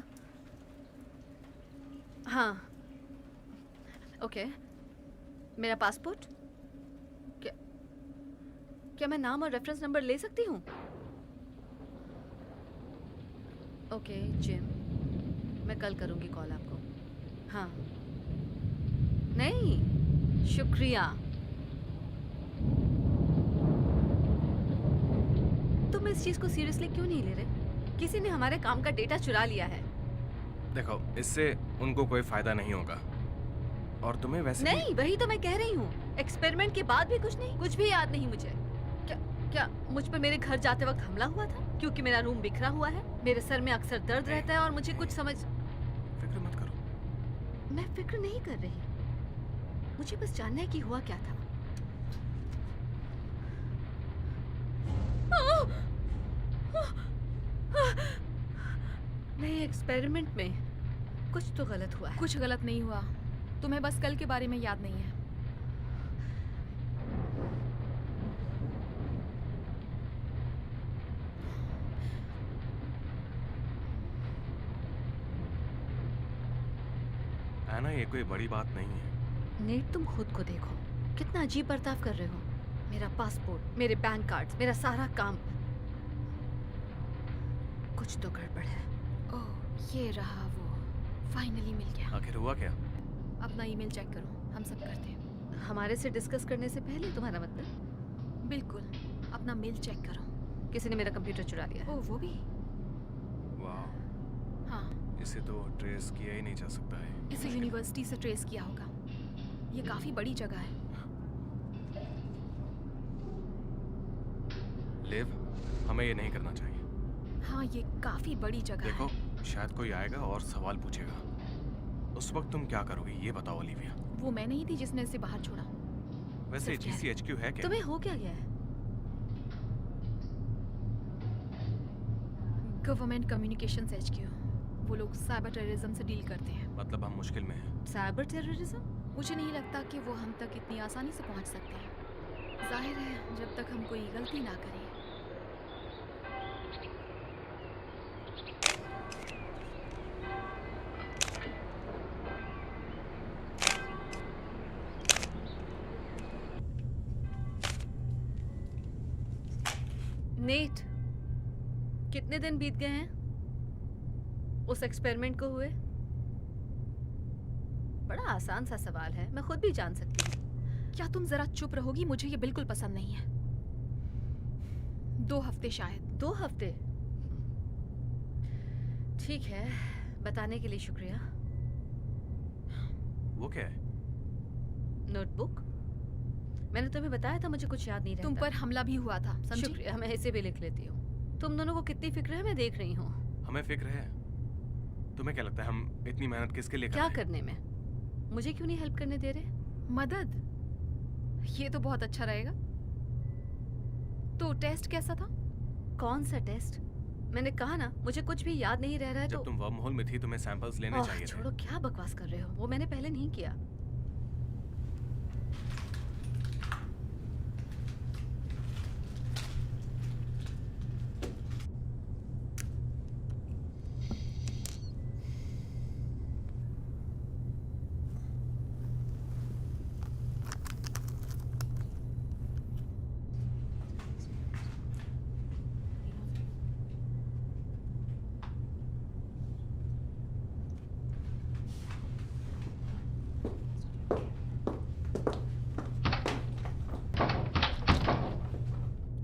हाँ, ओके। मेरा पासपोर्ट, क्या मैं नाम और रेफरेंस नंबर ले सकती हूँ? ओके जिम, मैं कल करूँगी कॉल आपको। हाँ, नहीं शुक्रिया। तुम इस चीज को सीरियसली क्यों नहीं ले रहे? किसी ने हमारे काम का डेटा चुरा लिया है। देखो, इससे उनको कोई फायदा नहीं होगा। और तुम्हें वैसे नहीं, वही तो मैं कह रही हूँ। एक्सपेरिमेंट के बाद भी कुछ नहीं, कुछ भी याद नहीं मुझे। क्या मुझ पे मेरे घर जाते वक्त हमला हुआ था? क्योंकि मेरा रूम बिखरा हुआ है, मेरे सर में अक्सर दर्द रहता है और मुझे कुछ समझ। फिक्र मत करो। मैं फिक्र नहीं कर रही, मुझे बस जानना है कि हुआ क्या था। नहीं, एक्सपेरिमेंट में कुछ तो गलत हुआ है। कुछ गलत नहीं हुआ। तुम्हें बस कल के बारे में याद नहीं है। एना, ये कोई बड़ी बात नहीं है। नेट, तुम खुद को देखो, कितना अजीब बर्ताव कर रहे हो। मेरा पासपोर्ट, मेरे बैंक कार्ड्स, मेरा सारा काम, कुछ तो गड़बड़ है। ओह, ये रहा वो, फाइनली मिल गया। आखिर हुआ क्या? अपना ईमेल चेक करो, हम सब करते हैं। हमारे से डिस्कस करने से पहले तुम्हारा मतलब? बिल्कुल, अपना मेल चेक करो। किसी ने मेरा कंप्यूटर चुरा लिया है। ओह, वो भी? वाह, हाँ, इसे तो ट्रेस किया ही नहीं जा सकता है। इसे यूनिवर्सिटी से ट्रेस किया होगा। ये काफी बड़ी जगह है। लिव, हमें ये नहीं करना चाहिए। हाँ, ये काफी बड़ी जगह देखो, है। शायद कोई आएगा और सवाल पूछेगा। उस वक्त तुम क्या करोगी, ये बताओ ओलिविया। वो मैं नहीं थी जिसने इसे बाहर छोड़ा। वैसे सिर्फ कह रही- GCHQ है क्या? तुम्हें हो क्या गया है? Government communications HQ। वो लोग साइबर टेररिज्म से डील करते हैं। मतलब हम मुश्किल में हैं। Cyber terrorism? मुझे नहीं लगता कि वो हम तक इतनी आसानी से पहुंच सकते हैं। जाहिर है, जब तक हम कोई गलती ना करें। नेट, कितने दिन बीत गए हैं उस एक्सपेरिमेंट को हुए? बड़ा आसान सा सवाल है, मैं खुद भी जान सकती हूँ। क्या तुम जरा चुप रहोगी? मुझे ये बिल्कुल पसंद नहीं है। 2 हफ्ते शायद। 2 हफ्ते? ठीक है, बताने के लिए शुक्रिया। वो क्या है? नोटबुक? मैंने तुम्हें बताया था मुझे कुछ याद नहीं रहता। तुम पर हमला भी हुआ था, समझी? शुक्रिया, मैं इसे भी लिख लेती हूँ। तुम दोनों को कितनी फिक्र है मैं देख रही हूँ। हमें फिक्र है। तुम्हें क्या लगता है हम इतनी मेहनत किसके लिए कर क्या रहे हैं? करने में? मुझे क्यों नहीं हेल्प करने दे रहे? मदद? ये तो बहुत अच्छा रहेगा। तो टेस्ट कैसा था? कौन सा टेस्ट? मैंने कहा ना, मुझे कुछ भी याद नहीं रह रहा है। जब तो तुम वर्म होल में थी तुम्हें सैंपल्स लेने ओह, चाहिए थे। छोड़ो, क्या बकवास कर रहे हो? वो मैंने पहले नहीं किया।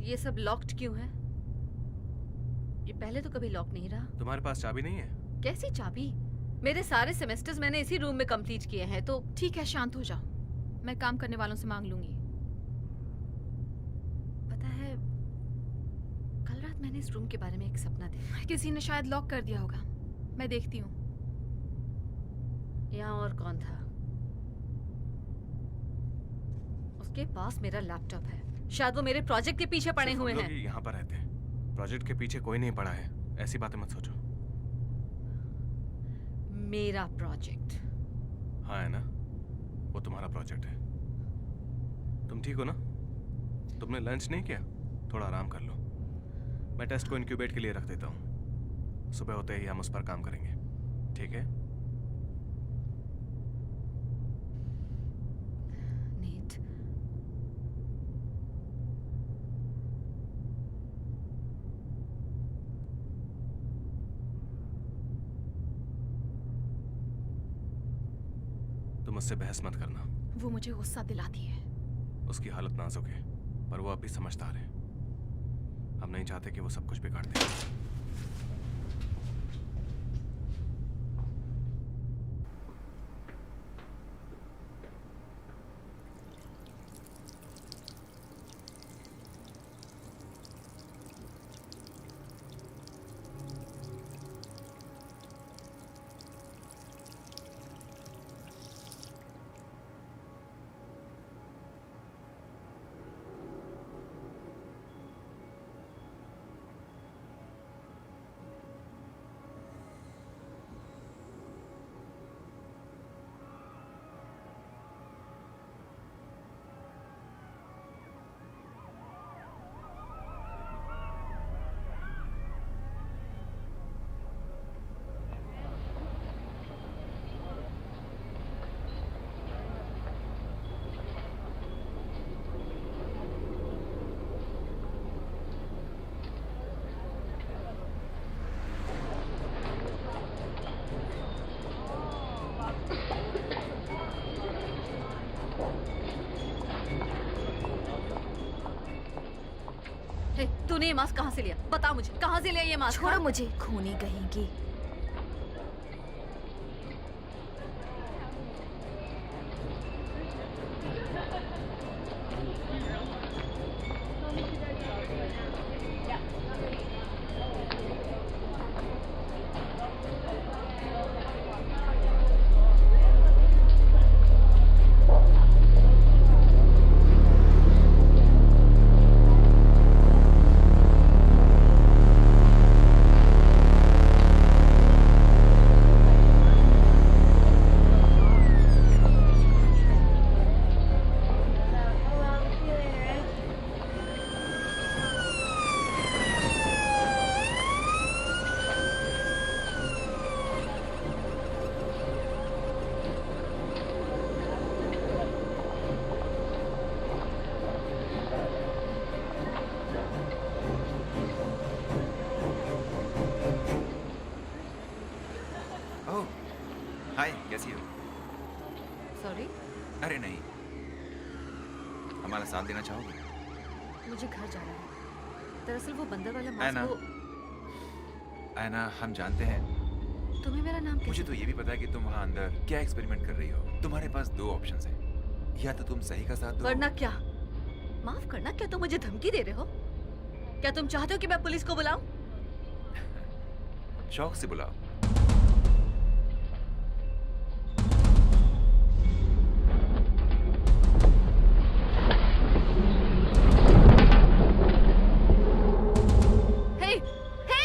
ये सब लॉक्ड क्यों है? ये पहले तो कभी लॉक नहीं रहा। तुम्हारे पास चाबी नहीं है? कैसी चाबी? मेरे सारे सेमेस्टर्स मैंने इसी रूम में कंप्लीट किए हैं। तो ठीक है, शांत हो जाओ। मैं काम करने वालों से मांग लूंगी। पता है, कल रात मैंने इस रूम के बारे में एक सपना देखा। किसी ने शायद लॉक कर दिया होगा। मैं देखती हूँ। यहाँ और कौन था? उसके पास मेरा लैपटॉप है। शायद वो मेरे प्रोजेक्ट के पीछे पड़े सिर्फ हम हुए लोग हैं। ही यहाँ पर रहते हैं। प्रोजेक्ट के पीछे कोई नहीं पड़ा है। ऐसी बातें मत सोचो। मेरा प्रोजेक्ट? हाँ है ना, वो तुम्हारा प्रोजेक्ट है। तुम ठीक हो ना? तुमने लंच नहीं किया? थोड़ा आराम कर लो। मैं टेस्ट को इंक्यूबेट के लिए रख देता हूँ। सुबह होते ही हम उस पर काम करेंगे, ठीक है? नीट, तुम उससे बहस मत करना। वो मुझे गुस्सा दिलाती है। उसकी हालत नाजुक है, पर वो अब भी समझदार है। हम नहीं चाहते कि वो सब कुछ बिगाड़ दे। तूने ये मास्क कहाँ से लिया? बता मुझे, कहाँ से लिया ये मास्क? छोड़ो मुझे, खूनी कहेंगी। ओह, हाय, कैसी हो? सॉरी, अरे नहीं, हमारा साथ देना चाहोगे? मुझे घर जाना है। दरअसल वो बंदर वाला ऐना। मास्क वो ऐना, हम जानते हैं। तुम्हें मेरा नाम मुझे कैसे? तो ये भी पता है कि तुम वहाँ अंदर क्या एक्सपेरिमेंट कर रही हो। तुम्हारे पास दो ऑप्शंस हैं, या तो तुम सही का साथ दो। वरना क्या? माफ करना, क्या तुम मुझे धमकी दे रहे हो? क्या तुम चाहते हो कि मैं पुलिस को बुलाऊं? शौक से बुलाओ। हे, हे!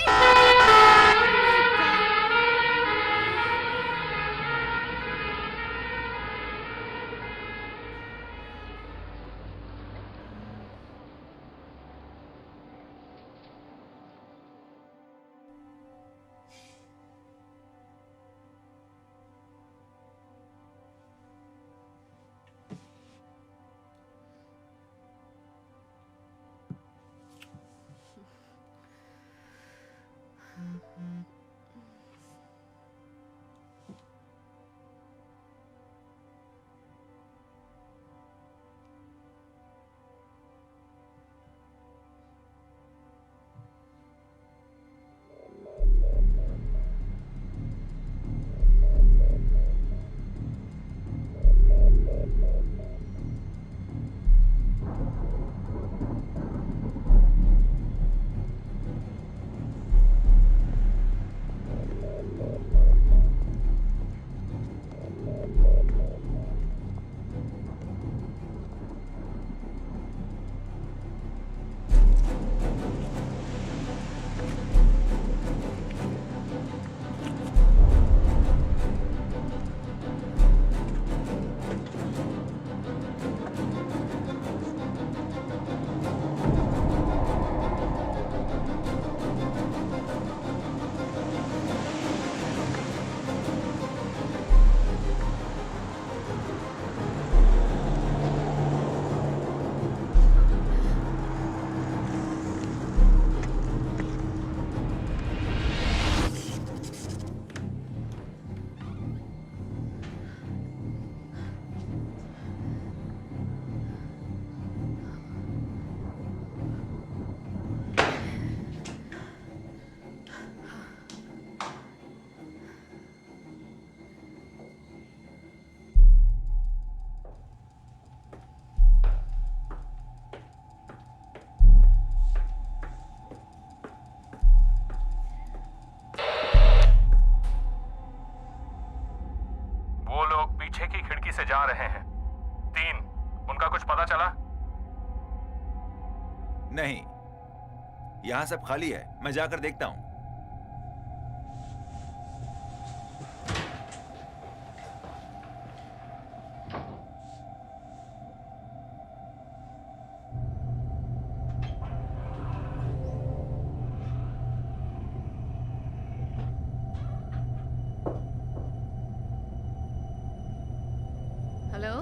पीछे की खिड़की से जा रहे हैं। 3, उनका कुछ पता चला? नहीं, यहाँ सब खाली है, मैं जाकर देखता हूँ। हेलो,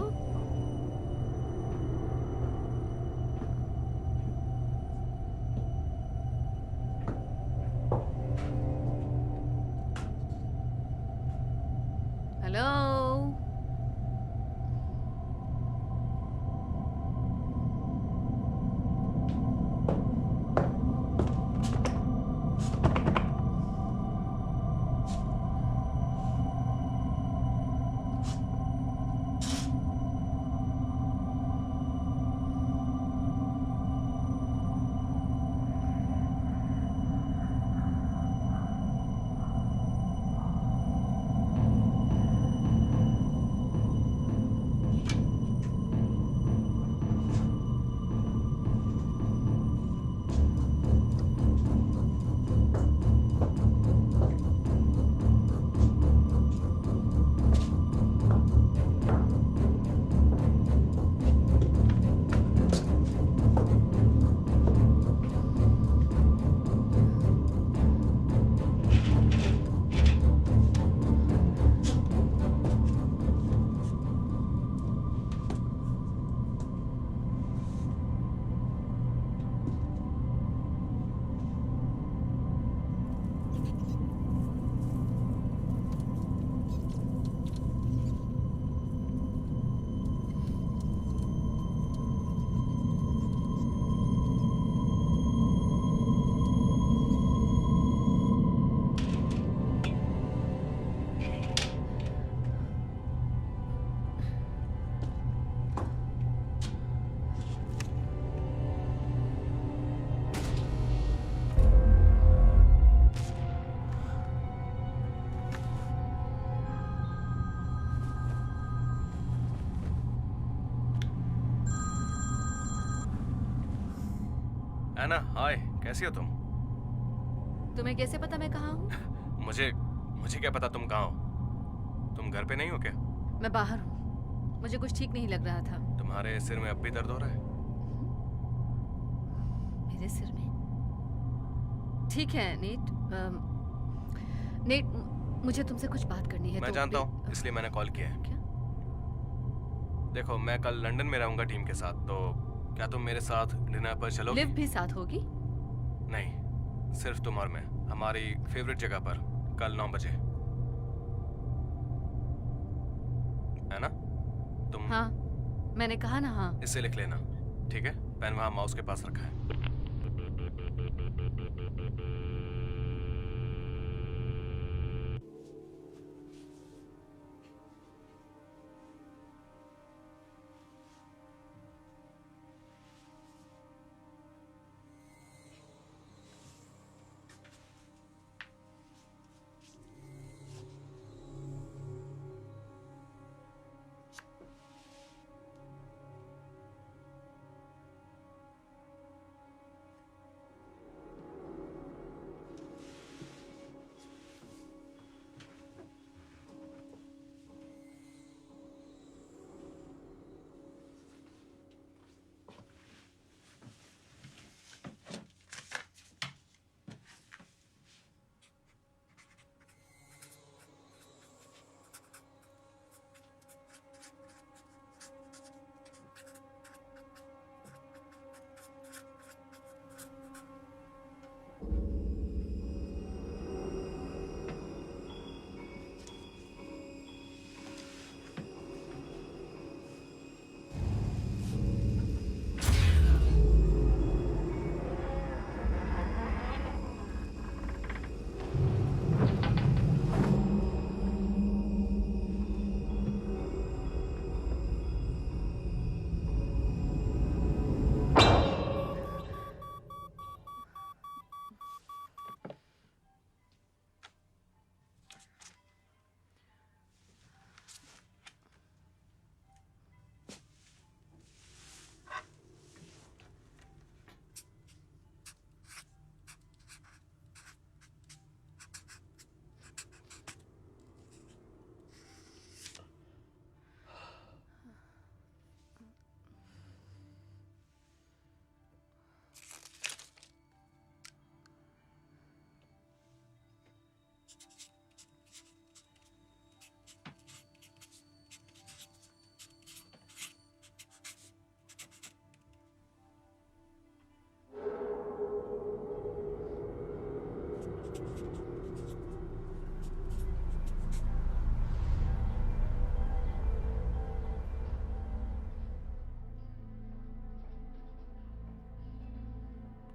एना, हाय, कैसी हो तुम? तुम्हें कैसे पता मैं कहाँ हूँ? मुझे क्या पता तुम कहाँ हो? तुम घर पे नहीं हो क्या? मैं बाहर हूँ। मुझे कुछ ठीक नहीं लग रहा था। तुम्हारे सिर में अब भी दर्द हो रहा है? मेरे सिर में? ठीक है नेट। नेट, मुझे तुमसे कुछ बात करनी है। मैं तो जानता हूँ, इसलिए मैंने कॉल किया है। क्या? देखो, मैं कल लंदन में रहूंगा टीम के साथ, तो क्या तुम मेरे साथ डिनर पर चलोगी? लिव भी साथ होगी? नहीं, सिर्फ तुम और मैं, हमारी फेवरेट जगह पर, कल 9 बजे, है ना? तुम हाँ, मैंने कहा ना हाँ। इसे लिख लेना, ठीक है? पेन वहाँ माउस के पास रखा है।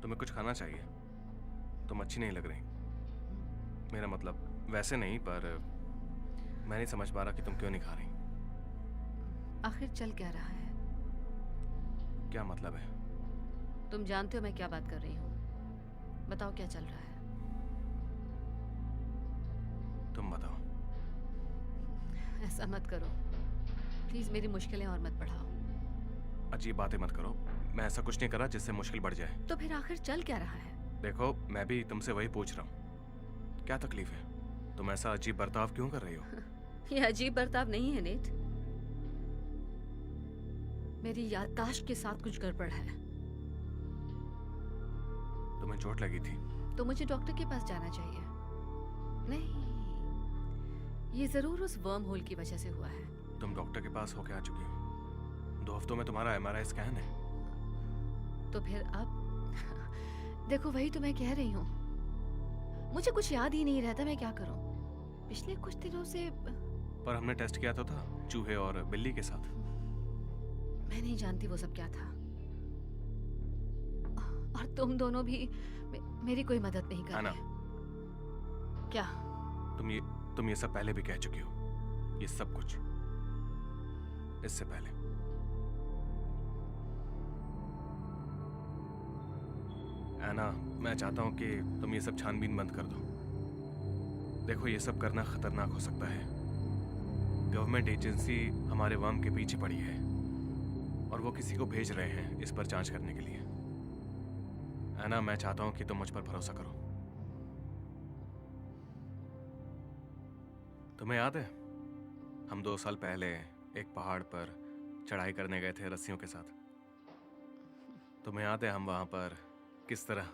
तुम्हें कुछ खाना चाहिए, तुम अच्छी नहीं लग रही। मेरा मतलब वैसे नहीं, पर मैं नहीं समझ पा रहा कि तुम क्यों नहीं खा रही। आखिर चल क्या रहा है? क्या मतलब है? तुम जानते हो मैं क्या बात कर रही हूँ। बताओ क्या चल रहा है? तुम बताओ। ऐसा मत करो प्लीज, मेरी मुश्किलें और मत बढ़ाओ। अजीब बातें मत करो, मैं ऐसा कुछ नहीं करा जिससे मुश्किल बढ़ जाए। तो फिर आखिर चल क्या रहा है? देखो, मैं भी तुमसे वही पूछ रहा हूँ, क्या तकलीफ है? तुम ऐसा अजीब बर्ताव क्यों कर रही हो? ये अजीब बर्ताव नहीं है नेट, मेरी याददाश्त के साथ कुछ गड़बड़ है। तुम्हें चोट लगी थी? तो मुझे डॉक्टर के पास जाना चाहिए। नहीं, ये जरूर उस वर्म होल की वजह से हुआ है। तुम डॉक्टर के पास होके आ चुकी हो, 2 हफ्तों में तुम्हारा MRI स्कैन है। तो फिर अब देखो, वही तो मैं कह रही हूँ, मुझे कुछ याद ही नहीं रहता, मैं क्या करूँ? पिछले कुछ दिनों से। पर हमने टेस्ट किया तो था चूहे और बिल्ली के साथ। मैं नहीं जानती वो सब क्या था, और तुम दोनों भी मेरी कोई मदद नहीं कर आना। रहे। क्या? तुम ये सब पहले भी कह चुकी हो, ये सब कुछ इससे पहले। एना, मैं चाहता हूं कि तुम ये सब छानबीन बंद कर दो। देखो, ये सब करना खतरनाक हो सकता है। गवर्नमेंट एजेंसी हमारे वर्म के पीछे पड़ी है और वो किसी को भेज रहे हैं इस पर जांच करने के लिए। एना, मैं चाहता हूं कि तुम मुझ पर भरोसा करो। तुम्हें याद है हम 2 साल पहले एक पहाड़ पर चढ़ाई करने गए थे रस्सियों के साथ? तुम्हें याद है हम वहां पर किस तरह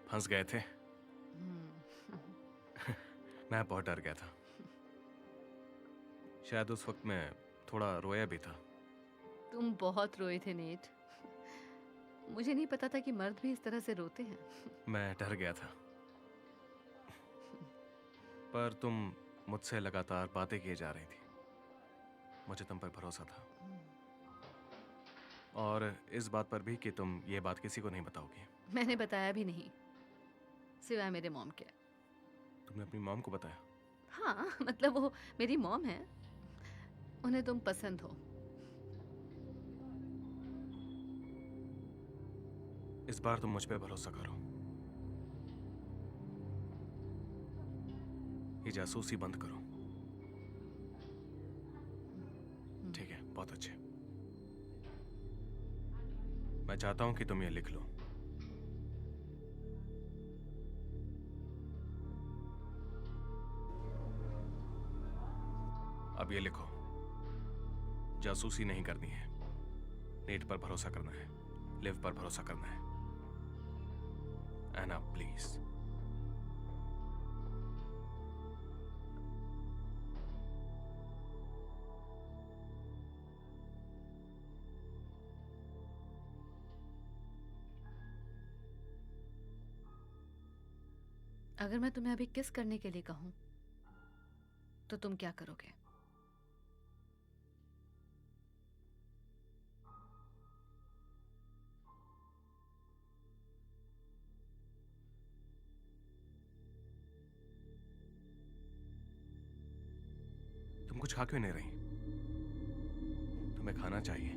फंस गए थे? मैं बहुत डर गया था। शायद उस वक्त मैं थोड़ा रोया भी था। तुम बहुत रोए थे नेट। मुझे नहीं पता था कि मर्द भी इस तरह से रोते हैं। मैं डर गया था, पर तुम मुझसे लगातार बातें किए जा रही थी। मुझे तुम पर भरोसा था, और इस बात पर भी कि तुम ये बात किसी को नहीं बताओगी। मैंने बताया भी नहीं, सिवाय मेरे मॉम के। तुमने अपनी मॉम को बताया? हाँ, मतलब वो मेरी मॉम है, उन्हें तुम पसंद हो। इस बार तुम मुझ पे भरोसा करो। ये जासूसी बंद करो। ठीक है, बहुत अच्छे। मैं चाहता हूं कि तुम ये लिख लो। अब ये लिखो, जासूसी नहीं करनी है, नेट पर भरोसा करना है, लिव पर भरोसा करना है। एना, प्लीज। अगर मैं तुम्हें अभी किस करने के लिए कहूं तो तुम क्या करोगे? तुम कुछ खा क्यों नहीं रही? तुम्हें खाना चाहिए।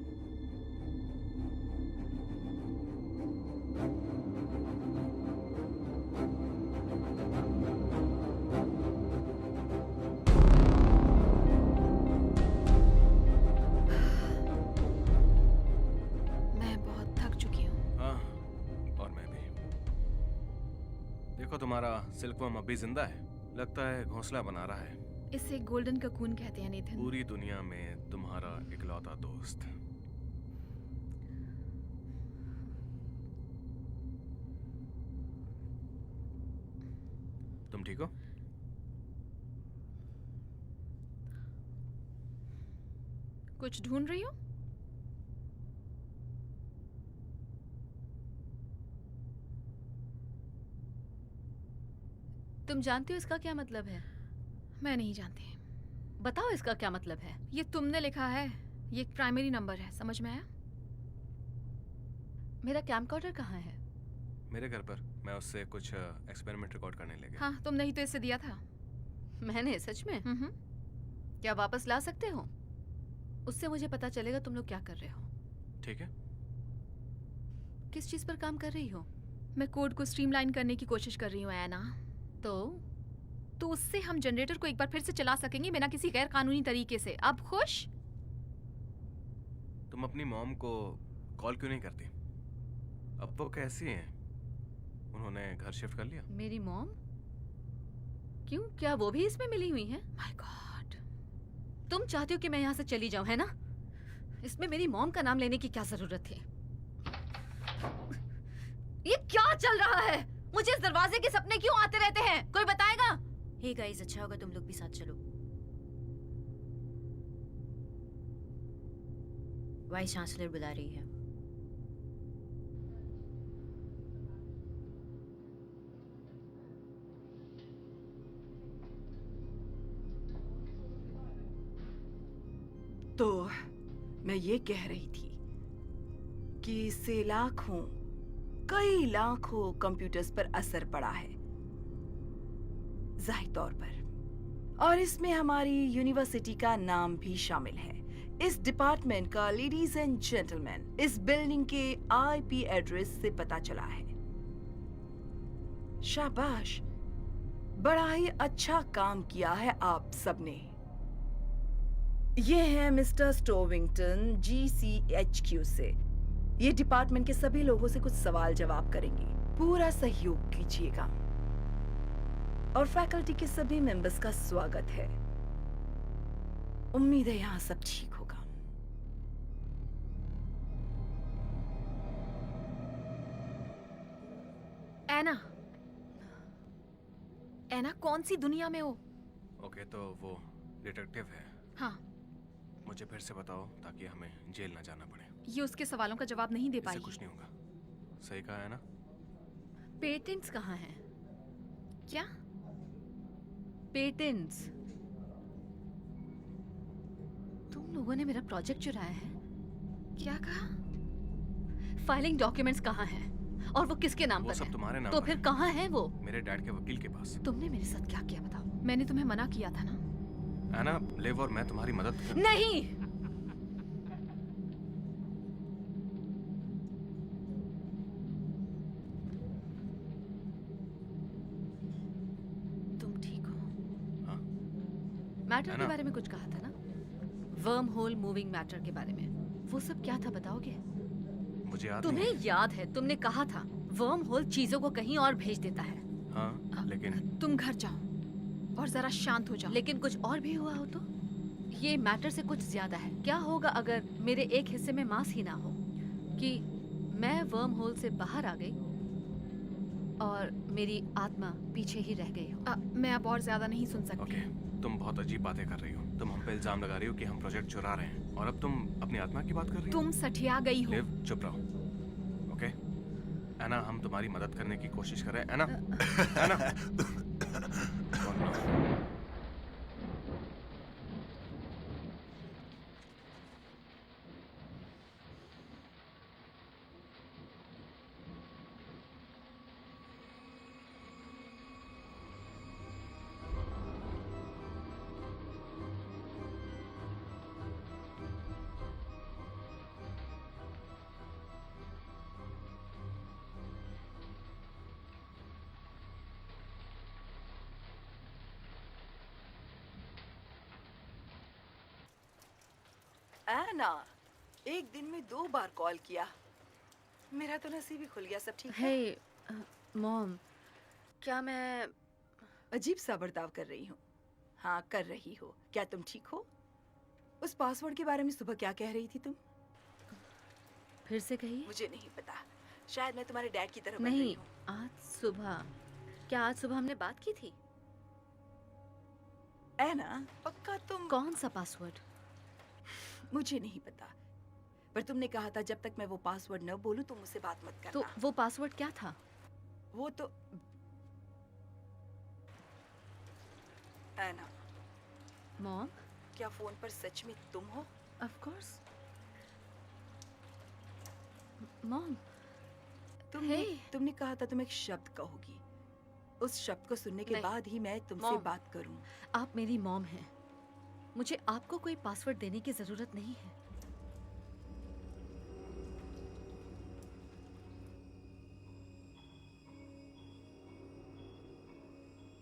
मैं बहुत थक चुकी हूँ। हाँ, और मैं भी। देखो, तुम्हारा सिल्कवर्म अब भी जिंदा है। लगता है घोंसला बना रहा है। इसे गोल्डन ककून कहते हैं नेथन। पूरी दुनिया में तुम्हारा इकलौता दोस्त। तुम ठीक हो? कुछ ढूंढ रही हो? तुम जानती हो इसका क्या मतलब है? मैं नहीं जानती। बताओ इसका क्या मतलब है? ये तुमने लिखा है। ये एक प्राइमरी नंबर है, समझ में आया? मेरा कैमकॉर्डर कहाँ है? मेरे घर पर। मैं उससे कुछ एक्सपेरिमेंट रिकॉर्ड करने ले गया। हाँ, तुमने ही तो इसे दिया था। मैंने? सच में? क्या वापस ला सकते हो? उससे मुझे पता चलेगा तुम लोग क्या कर रहे हो। ठीक है। किस चीज पर काम कर रही हो? मैं कोड को स्ट्रीमलाइन करने की कोशिश कर रही हूँ एना। तो उससे हम जनरेटर को एक बार फिर से चला सकेंगे बिना किसी गैर कानूनी तरीके से। अब खुश? तुम अपनी मॉम को कॉल क्यों नहीं करती? अब वो कैसी हैं? उन्होंने घर शिफ्ट कर लिया? मेरी मॉम? क्यों, क्या वो भी इसमें मिली हुई है? My God. तुम चाहती हो कि मैं यहाँ से चली जाऊं, है ना? इसमें मेरी मॉम का नाम लेने की क्या जरूरत थी? ये क्या चल रहा है? मुझे इस दरवाजे के सपने क्यों आते रहते हैं? कोई बताएगा? हे गाइस, अच्छा होगा तुम लोग भी साथ चलो। वाइस चांसलर बुला रही है। तो मैं ये कह रही थी कि इससे लाखों, कई लाखों कंप्यूटर्स पर असर पड़ा है, जाहिर तौर पर, और इसमें हमारी यूनिवर्सिटी का नाम भी शामिल है। इस डिपार्टमेंट का, लेडीज एंड जेंटलमैन, इस बिल्डिंग के आईपी एड्रेस से पता चला है। शाबाश, बड़ा ही अच्छा काम किया है आप सबने। ये है मिस्टर स्टोविंगटन GCHQ से। ये डिपार्टमेंट के सभी लोगों से कुछ सवाल जवाब करेंगी। पूरा सहयोग कीजिएगा और फैकल्टी के सभी मेंबर्स का स्वागत है। उम्मीद है यहाँ सब ठीक होगा। एना, एना कौन सी दुनिया में हो? ओके, तो वो डिटेक्टिव है। हाँ, मुझे फिर से बताओ ताकि हमें जेल ना जाना पड़े। ये उसके सवालों का जवाब नहीं दे इससे पाएगी। कुछ नहीं होगा। सही कहा है ना? पेटेंट्स कहाँ हैं? क्या? पेटेंट्स। तुम लोगों ने मेरा प्रोजेक्ट चुराया है। क्या कहा? फाइलिंग डॉक्यूमेंट्स कहाँ हैं? और वो किसके नाम वो पर सब है? तुम्हारे नाम तो पर फिर है। कहाँ है वो? मेरे डैड के वकील के पास। तुमने मेरे साथ क्या किया बताओ? मैंने तुम्हें मना किया था ना। एना, लिव और मैं तुम्हारी मदद कर... नहीं। तुम ठीक हो? हाँ? मैटर है के ना? बारे में कुछ कहा था ना? वर्म होल मूविंग मैटर के बारे में। वो सब क्या था बताओगे? मुझे याद तुम्हें नहीं याद है तुमने कहा था वर्म होल चीजों को कहीं और भेज देता है। है। हाँ, लेकिन तुम घर जाओ और जरा शांत हो जाओ। लेकिन कुछ और भी हुआ हो तो? ये मैटर से कुछ ज्यादा है। क्या होगा अगर मेरे एक हिस्से में मांस ही ना हो, कि मैं वर्म होल से बाहर आ गई और मेरी आत्मा पीछे ही रह गई हो? मैं अब और ज्यादा नहीं सुन सकती। ओके, तुम बहुत अजीब बातें कर रही हो। तुम हम पे इल्जाम लगा रही हो कि हम प्रोजेक्ट चुरा रहे हैं, और अब तुम अपनी आत्मा की बात कर रही हो। तुम सठिया गई हो। लिव, चुप रहो। ओके एना, हम तुम्हारी मदद करने की कोशिश कर रहे हैं। एना, एना। Oh, no. एना, एक दिन में 2 बार कॉल किया। मेरा तो नसीब ही खुल गया। सब ठीक है? हे मॉम, क्या मैं अजीब सा बर्ताव कर रही हूँ। हाँ, कर रही हो। क्या तुम ठीक हो? उस पासवर्ड के बारे में सुबह क्या कह रही थी तुम? फिर से कहिए? मुझे नहीं पता। शायद मैं तुम्हारे डैड की तरह बन रही नहीं, हूँ। आज सुबह। क्या आज सुबह हमने बात की थी? एना, पक्का तुम? कौन सा पासवर्ड? मुझे नहीं पता, पर तुमने कहा था जब तक मैं वो पासवर्ड न बोलूं तुम मुझसे बात मत करना। तो वो पासवर्ड क्या था? वो तो एना, मॉम, क्या फोन पर सच में तुम हो? Of course. मॉम, तुमने कहा था तुम एक शब्द कहोगी। उस शब्द को सुनने के नहीं। बाद ही मैं तुमसे मॉम। बात करूं। आप मेरी मॉम हैं। मुझे आपको कोई पासवर्ड देने की जरूरत नहीं है।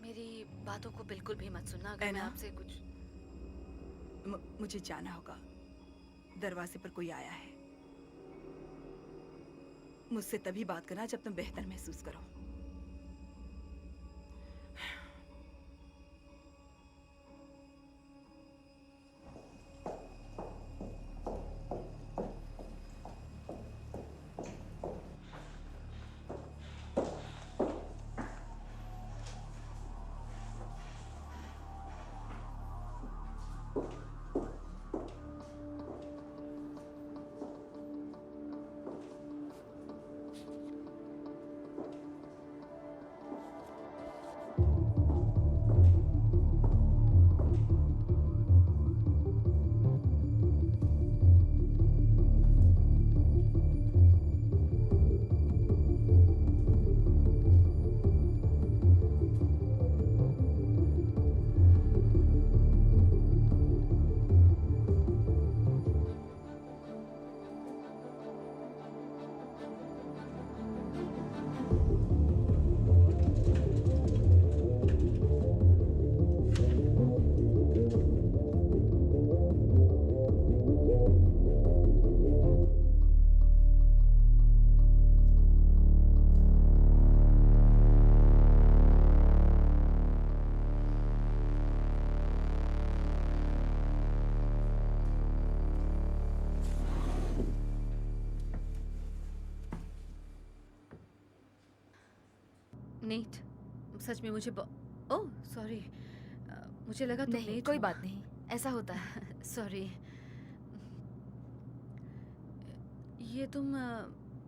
मेरी बातों को बिल्कुल भी मत सुनना। अगर मैं एना? आपसे कुछ... मुझे जाना होगा। दरवाजे पर कोई आया है। मुझसे तभी बात करना जब तुम बेहतर महसूस करो। नेट, सच में मुझे ओह सॉरी, मुझे लगा तुम नहीं, नेट कोई हो। बात नहीं, ऐसा होता है। सॉरी। ये तुम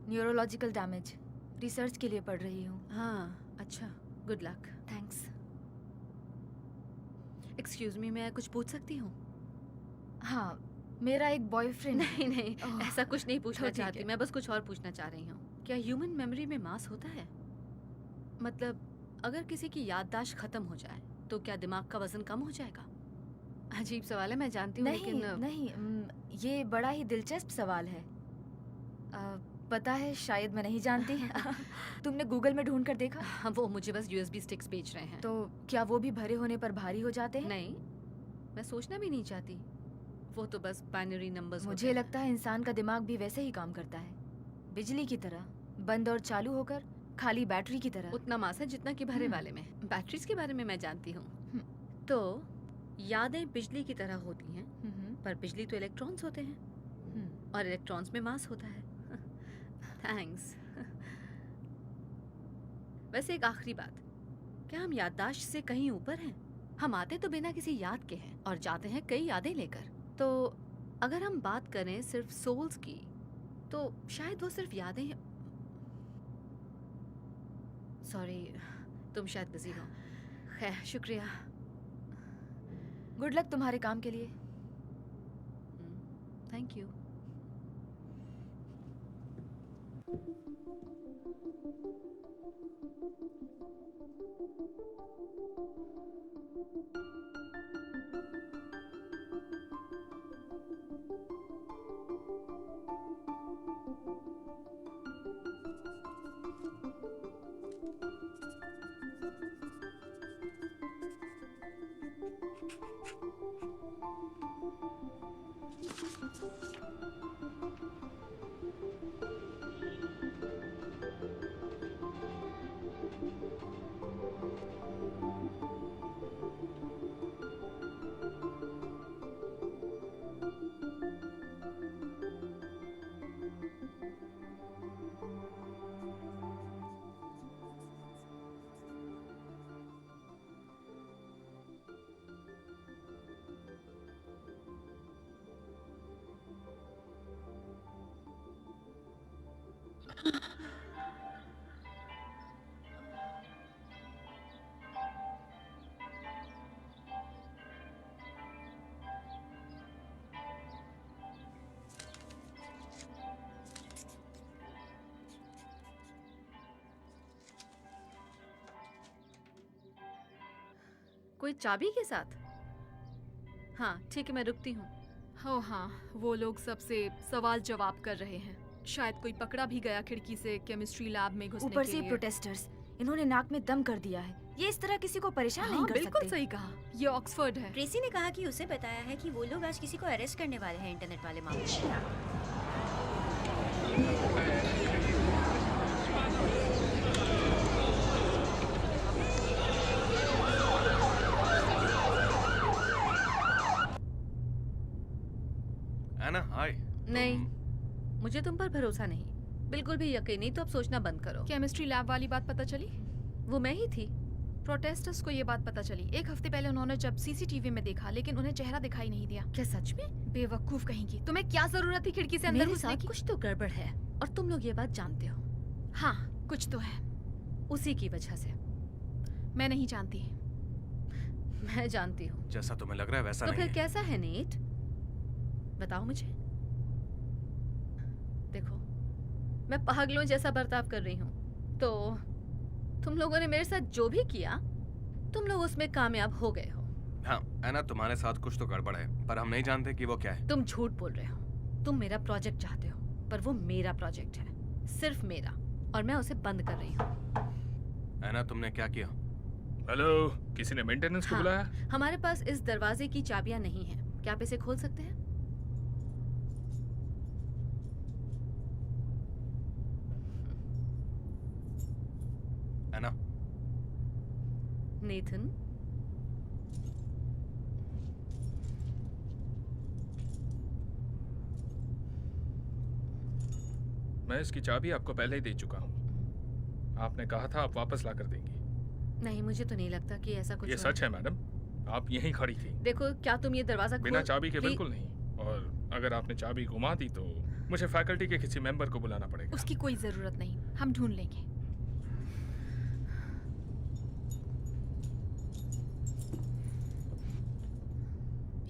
न्यूरोलॉजिकल डैमेज रिसर्च के लिए पढ़ रही हूँ। हाँ, अच्छा, good luck. Thanks. Excuse me, मैं कुछ पूछ सकती हूँ? हाँ, मेरा एक बॉयफ्रेंड नहीं नहीं, ओह, ऐसा कुछ नहीं पूछना तो ठीक चाहती, है। मैं बस कुछ और पूछना चाह रही हूँ। क्या ह्यूमन मेमोरी में मास होता है? मतलब अगर किसी की याददाश्त खत्म हो जाए तो क्या दिमाग का वजन कम हो जाएगा? अजीब सवाल है, मैं जानती हूँ, नहीं लेकिन नहीं, ये बड़ा ही दिलचस्प सवाल है। पता है, शायद मैं नहीं जानती। तुमने गूगल में ढूंढ कर देखा? हाँ, वो मुझे बस यूएसबी स्टिक्स बेच रहे हैं। तो क्या वो भी भरे होने पर भारी हो जाते हैं? नहीं, मैं सोचना भी नहीं चाहती, वो तो बस बाइनरी नंबर्स होते मुझे हैं। लगता है इंसान का दिमाग भी वैसे ही काम करता है, बिजली की तरह, बंद और चालू होकर, खाली बैटरी की तरह। उतना मास है जितना कि भरे वाले में। बैटरीज के बारे में मैं जानती हूँ। तो यादें बिजली की तरह होती हैं, पर बिजली तो इलेक्ट्रॉन्स होते हैं और इलेक्ट्रॉन्स में मास होता है। थैंक्स। वैसे एक आखिरी बात, क्या हम याददाश्त से कहीं ऊपर हैं? हम आते तो बिना किसी याद के हैं और जाते हैं कई यादें लेकर। तो अगर हम बात करें सिर्फ सोल्स की, तो शायद वो सिर्फ यादें हैं। सॉरी, तुम शायद बिजी हो। खैर, शुक्रिया। गुड लक तुम्हारे काम के लिए। Thank you. कोई चाबी के साथ? हाँ ठीक है, मैं रुकती हूँ। हो हाँ, वो लोग सबसे सवाल जवाब कर रहे हैं। शायद कोई पकड़ा भी गया खिड़की से केमिस्ट्री लैब में घुसने ऊपर के से लिए। प्रोटेस्टर्स, इन्होंने नाक में दम कर दिया है। ये इस तरह किसी को परेशान नहीं हाँ, कर बिल्कुल सकते। सही कहा, ये ऑक्सफोर्ड है। ट्रेसी ने कहा कि उसे बताया है कि वो लोग आज किसी को अरेस्ट करने वाले हैं इंटरनेट वाले मामले में। एना हाय। नहीं, मुझे तुम पर भरोसा नहीं, बिल्कुल भी यकीन नहीं। तो अब सोचना बंद करो। केमिस्ट्री लैब वाली बात पता चली? वो मैं ही थी। प्रोटेस्टर्स को ये बात पता चली 1 हफ्ते पहले, उन्होंने जब सीसीटीवी में देखा, लेकिन उन्हें चेहरा दिखाई नहीं दिया। क्या सच में? बेवकूफ कहेंगी, तुम्हें क्या जरूरत थी खिड़की से अंदर मेरे घुसने साथ की? कुछ तो गड़बड़ है और तुम लोग ये बात जानते हो। हाँ, कुछ तो है। उसी की वजह से। मैं नहीं जानती। मैं जानती हूँ। जैसा तुम्हें लग रहा है वैसा तो नहीं फिर है। कैसा है नेट? बताओ मुझे। देखो, मैं पागलों जैसा बर्ताव कर रही हूँ, तो तुम लोगों ने मेरे साथ जो भी किया, तुम लोग उसमें कामयाब हो गए हो। हाँ एना, तुम्हारे साथ कुछ तो गड़बड़ है, पर हम नहीं जानते कि वो क्या है। तुम झूठ बोल रहे हो। तुम मेरा प्रोजेक्ट चाहते हो, पर वो मेरा प्रोजेक्ट है, सिर्फ मेरा, और मैं उसे बंद कर रही हूँ। एना, तुमने क्या किया? हेलो, किसी ने मेंटेनेंस को हाँ, बुलाया? हमारे पास इस दरवाजे की चाबियां नहीं हैं। क्या आप इसे खोल सकते हैं? एना, नेथन, मैं इसकी चाबी आपको पहले ही दे चुका हूँ। आपने कहा था आप वापस ला कर देंगी। नहीं, मुझे तो नहीं लगता कि ऐसा कुछ ये हुआ। सच है मैडम, आप यहीं खड़ी थी। देखो, क्या तुम ये दरवाजा बिना खोल चाबी के प्ली- बिल्कुल नहीं। और अगर आपने चाबी घुमा दी तो मुझे फैकल्टी के किसी मेंबर को बुलाना पड़ेगा। उसकी कोई जरूरत नहीं, हम ढूंढ लेंगे।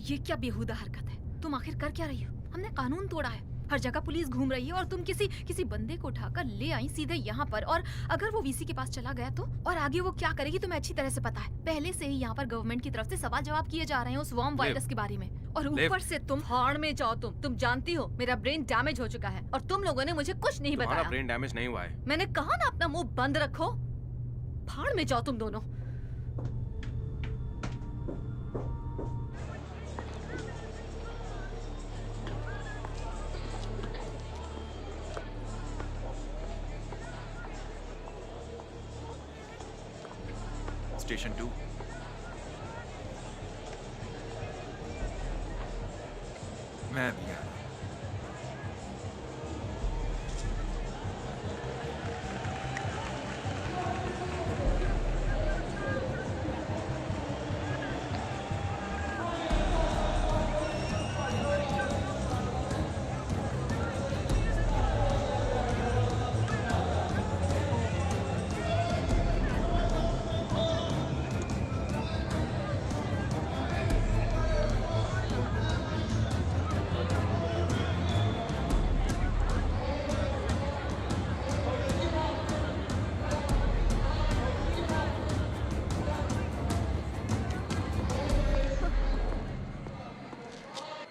ये क्या बेहुदा हरकत है? तुम आखिर कर क्या रही हो? हमने कानून तोड़ा है। हर जगह पुलिस घूम रही है और तुम किसी बंदे को उठाकर ले आई सीधे यहाँ पर। और अगर वो वीसी के पास चला गया तो? और आगे वो क्या करेगी तुम्हें अच्छी तरह से पता है। पहले से ही यहाँ पर गवर्नमेंट की तरफ से सवाल जवाब किए जा रहे हैं उस वर्म वायरस के बारे में। और ऊपर से तुम भाड़ में जाओ। तुम जानती हो मेरा ब्रेन डैमेज हो चुका है और तुम लोगों ने मुझे कुछ नहीं तुम्हारा बताया। ब्रेन डैमेज नहीं हुआ है। मैंने कहा ना, अपना मुंह बंद रखो। भाड़ में जाओ तुम दोनों। स्टेशन 2। मैं भी आ रहा हूं।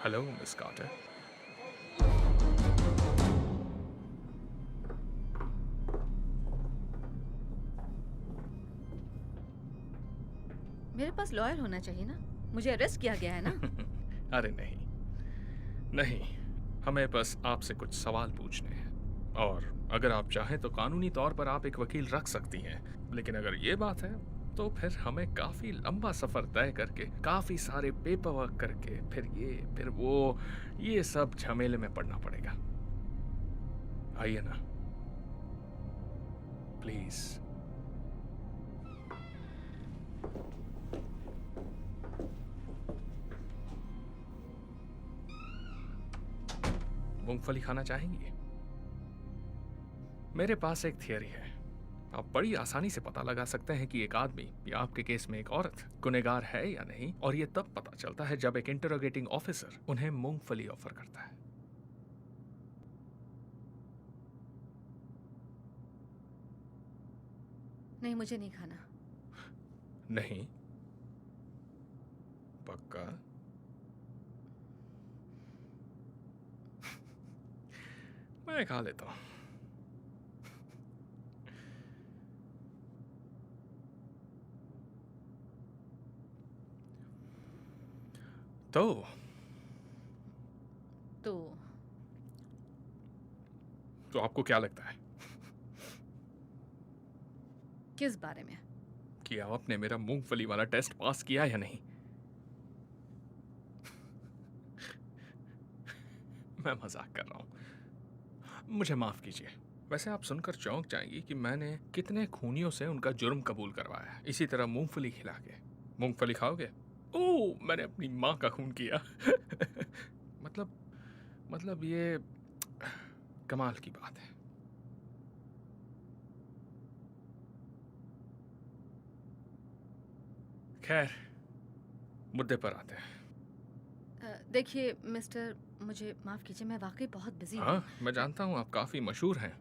Hello miss Carter. मेरे पास लॉयर होना चाहिए ना। मुझे अरेस्ट किया गया है ना। अरे नहीं नहीं, हमें बस आपसे कुछ सवाल पूछने हैं और अगर आप चाहें तो कानूनी तौर पर आप एक वकील रख सकती हैं। लेकिन अगर ये बात है तो फिर हमें काफी लंबा सफर तय करके, काफी सारे पेपर वर्क करके, फिर वो ये सब झमेले में पड़ना पड़ेगा। आइए ना प्लीज। मूंगफली खाना चाहेंगी? मेरे पास एक थियरी है। आप बड़ी आसानी से पता लगा सकते हैं कि एक आदमी या आपके केस में एक औरत गुनहगार है या नहीं, और ये तब पता चलता है जब एक इंटरोगेटिंग ऑफिसर उन्हें मूंगफली ऑफर करता है। नहीं, मुझे नहीं खाना। नहीं? पक्का? मैं खा लेता हूं। तो आपको क्या लगता है किस बारे में? कि आपने मेरा मूंगफली वाला टेस्ट पास किया या नहीं? मैं मजाक कर रहा हूं, मुझे माफ कीजिए। वैसे आप सुनकर चौंक जाएंगी कि मैंने कितने खूनियों से उनका जुर्म कबूल करवाया, इसी तरह मूंगफली खिला के। मूंगफली खाओगे? ओह, मैंने अपनी माँ का खून किया। मतलब ये कमाल की बात है। खैर, मुद्दे पर आते हैं। देखिए मिस्टर, मुझे माफ कीजिए, मैं वाकई बहुत बिजी हूँ। हाँ, मैं जानता हूँ आप काफी मशहूर हैं।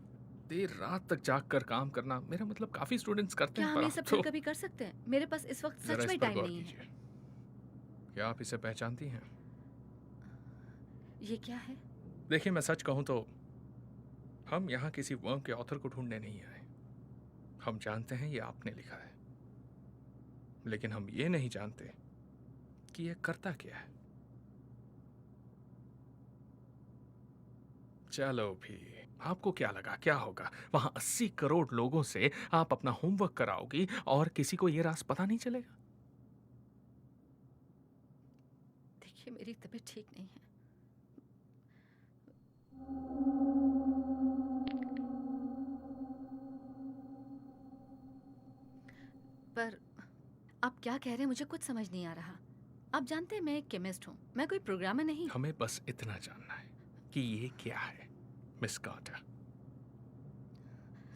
देर रात तक जाग कर काम करना, मेरा मतलब काफी स्टूडेंट्स करते क्या हैं, हम पर ये आप सब तो फिर कभी कर सकते हैं? मेरे पास इस वक्त जरा सच इस में पर टाइम गौर नहीं है। कीजिए। क्या आप इसे पहचानती हैं? ये क्या है? देखिए, मैं सच कहूं तो हम यहाँ किसी वर्क के ऑथर को ढूंढने नहीं आए। हम जानते हैं ये आपने लिखा है, लेकिन हम ये नहीं जानते कि ये करता क्या है। चलो भी, आपको क्या लगा क्या होगा? वहां 80 करोड़ लोगों से आप अपना होमवर्क कराओगी और किसी को ये राज पता नहीं चलेगा? देखिए, मेरी तबीयत ठीक नहीं है। पर आप क्या कह रहे हैं मुझे कुछ समझ नहीं आ रहा। आप जानते हैं मैं एक केमिस्ट हूँ, मैं कोई प्रोग्रामर नहीं। हमें बस इतना जानना है कि ये क्या है मिस कार्टर।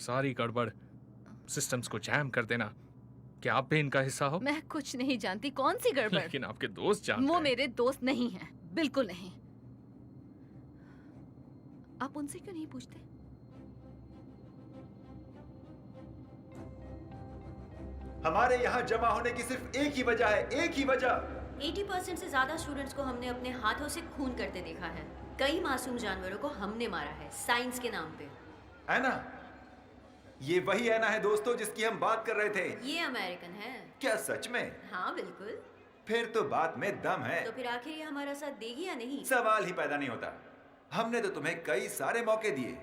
सारी गड़बड़, सिस्टम्स को जैम कर देना, क्या आप भी इनका हिस्सा हो? मैं कुछ नहीं जानती। कौन सी गड़बड़? लेकिन आपके दोस्त जानते वो हैं। मेरे दोस्त नहीं हैं, बिल्कुल नहीं। आप उनसे क्यों नहीं पूछते? हमारे यहाँ जमा होने की सिर्फ एक ही वजह है, एक ही वजह। 80% से ज्यादा स्टूडेंट्स को हमने अपने हाथों से खून करते देखा है। कई मासूम जानवरों को हमने मारा है साइंस के नाम पे। ऐना, ये वही ऐना है दोस्तों जिसकी हम बात कर रहे थे। ये अमेरिकन है। क्या सच में? हाँ बिल्कुल। फिर तो बात में दम है। तो फिर आखिर ये हमारा साथ देगी या नहीं? सवाल ही पैदा नहीं होता। हमने तो तुम्हें कई सारे मौके दिए।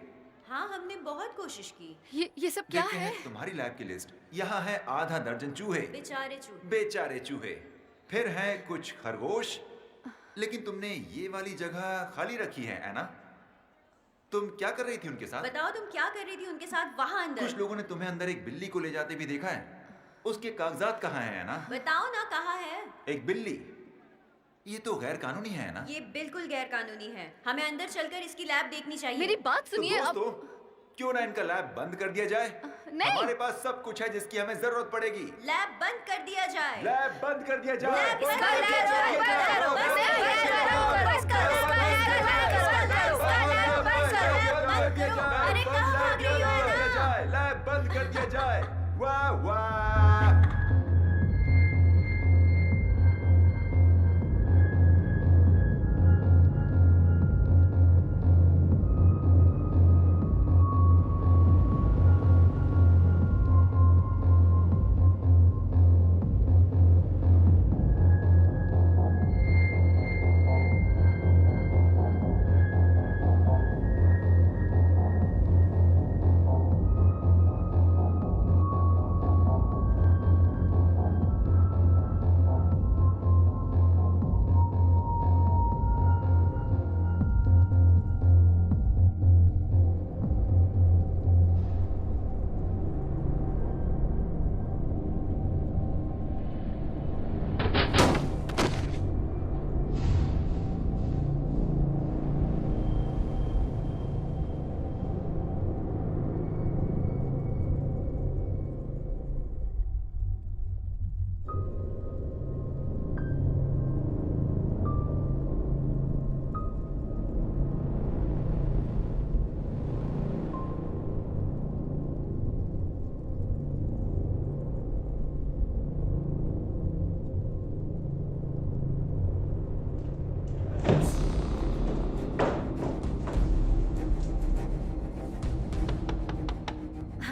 हाँ हमने बहुत कोशिश की। ये सब क्या देखते है? हैं तुम्हारी लैब की लिस्ट। यहाँ है आधा दर्जन चूहे। बेचारे चूहे। बेचारे चूहे। फिर हैं कुछ खरगोश। लेकिन तुमने ये वाली जगह खाली रखी है ऐना। तुम क्या कर रही थी उनके साथ? बताओ तुम क्या कर रही थी उनके साथ वहाँ अंदर? कुछ लोगों ने तुम्हें अंदर एक बिल्ली को ले जाते भी देखा है। उसके कागजात कहाँ हैं ऐना? बताओ ना कहाँ है? एक बिल्ली। ये तो गैर कानूनी है ना? ये बिल्कुल गैर कानूनी है। हमें अंदर चलकर इसकी लैब देखनी चाहिए। मेरी बात तो सुनिए। अब दोस्तों, क्यों ना इनका लैब बंद कर दिया जाए? नहीं। हमारे पास सब कुछ है जिसकी हमें जरूरत पड़ेगी। लैब बंद कर दिया जाए। लैब बंद कर दिया जाए। लैब बंद कर दिया जाए। अरे कहाँ भाग रही हो ऐना? लैब बंद कर दिया जाए। वाह वाह।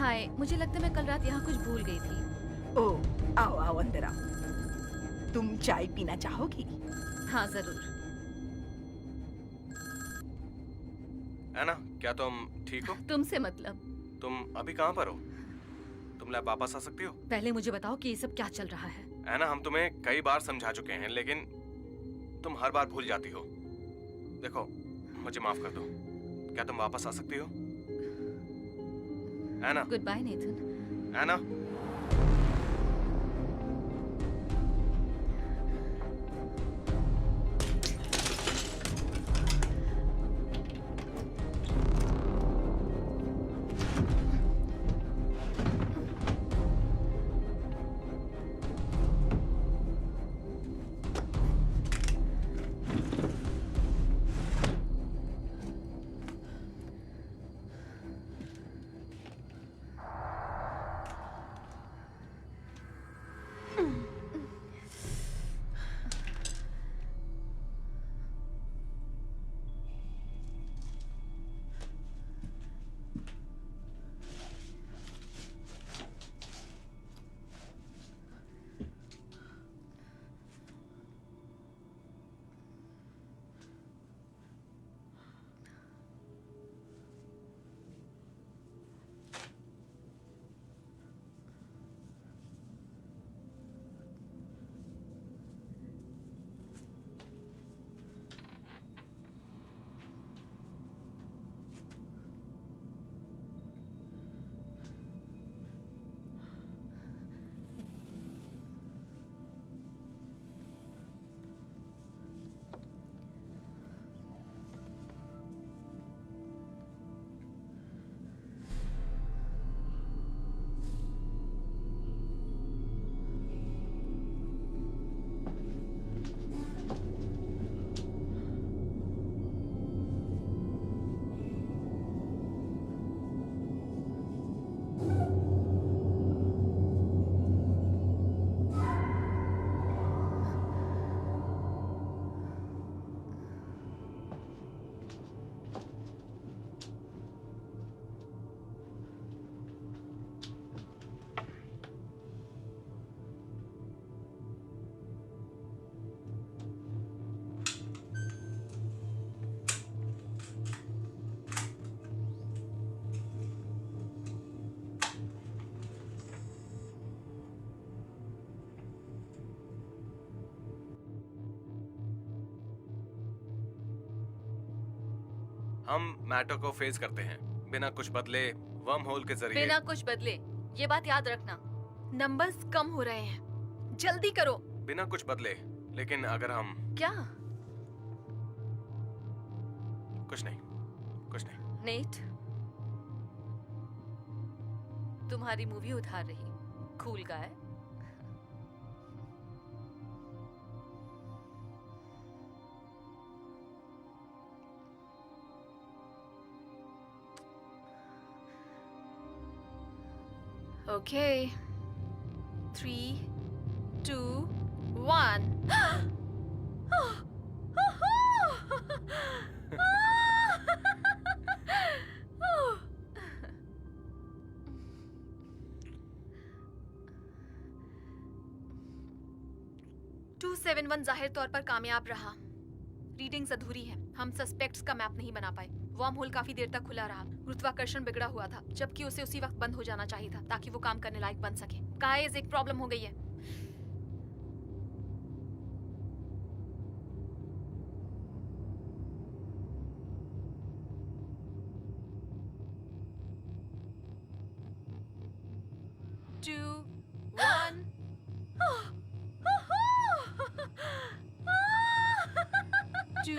हाय, मुझे लगता है मैं कल रात यहाँ कुछ भूल गई थी। ओ, आओ आओ अंदर आओ। तुम चाय पीना चाहोगी? हाँ जरूर। ऐना, क्या तुम ठीक हो? तुमसे मतलब? तुम अभी कहाँ पर हो? तुम लैब वापस आ सकती हो? पहले मुझे बताओ कि ये सब क्या चल रहा है। ऐना, हम तुम्हें कई बार समझा चुके हैं, लेकिन तुम हर बार भूल जाती हो। देखो, मुझे माफ कर दो। क्या तुम वापस आ सकती हो? Anna. Good bye Nathan. Anna. हम मैटर को फेस करते हैं बिना कुछ बदले, वर्म होल के जरिए। बिना कुछ बदले, ये बात याद रखना। नंबर्स कम हो रहे हैं, जल्दी करो। बिना कुछ बदले, लेकिन अगर हम क्या? कुछ नहीं, कुछ नहीं। नेट, तुम्हारी मूवी उधार रही। Cool guy. ओके, 3, 2, 1। जाहिर तौर पर कामयाब रहा। रीडिंग्स अधूरी है, हम सस्पेक्ट्स का मैप नहीं बना पाए। वर्म होल काफी देर तक खुला रहा, गुरुत्वाकर्षण बिगड़ा हुआ था, जबकि उसे उसी वक्त बंद हो जाना चाहिए था ताकि वो काम करने लायक बन सके। गाइस, एक प्रॉब्लम हो गई है। Two, one. Two,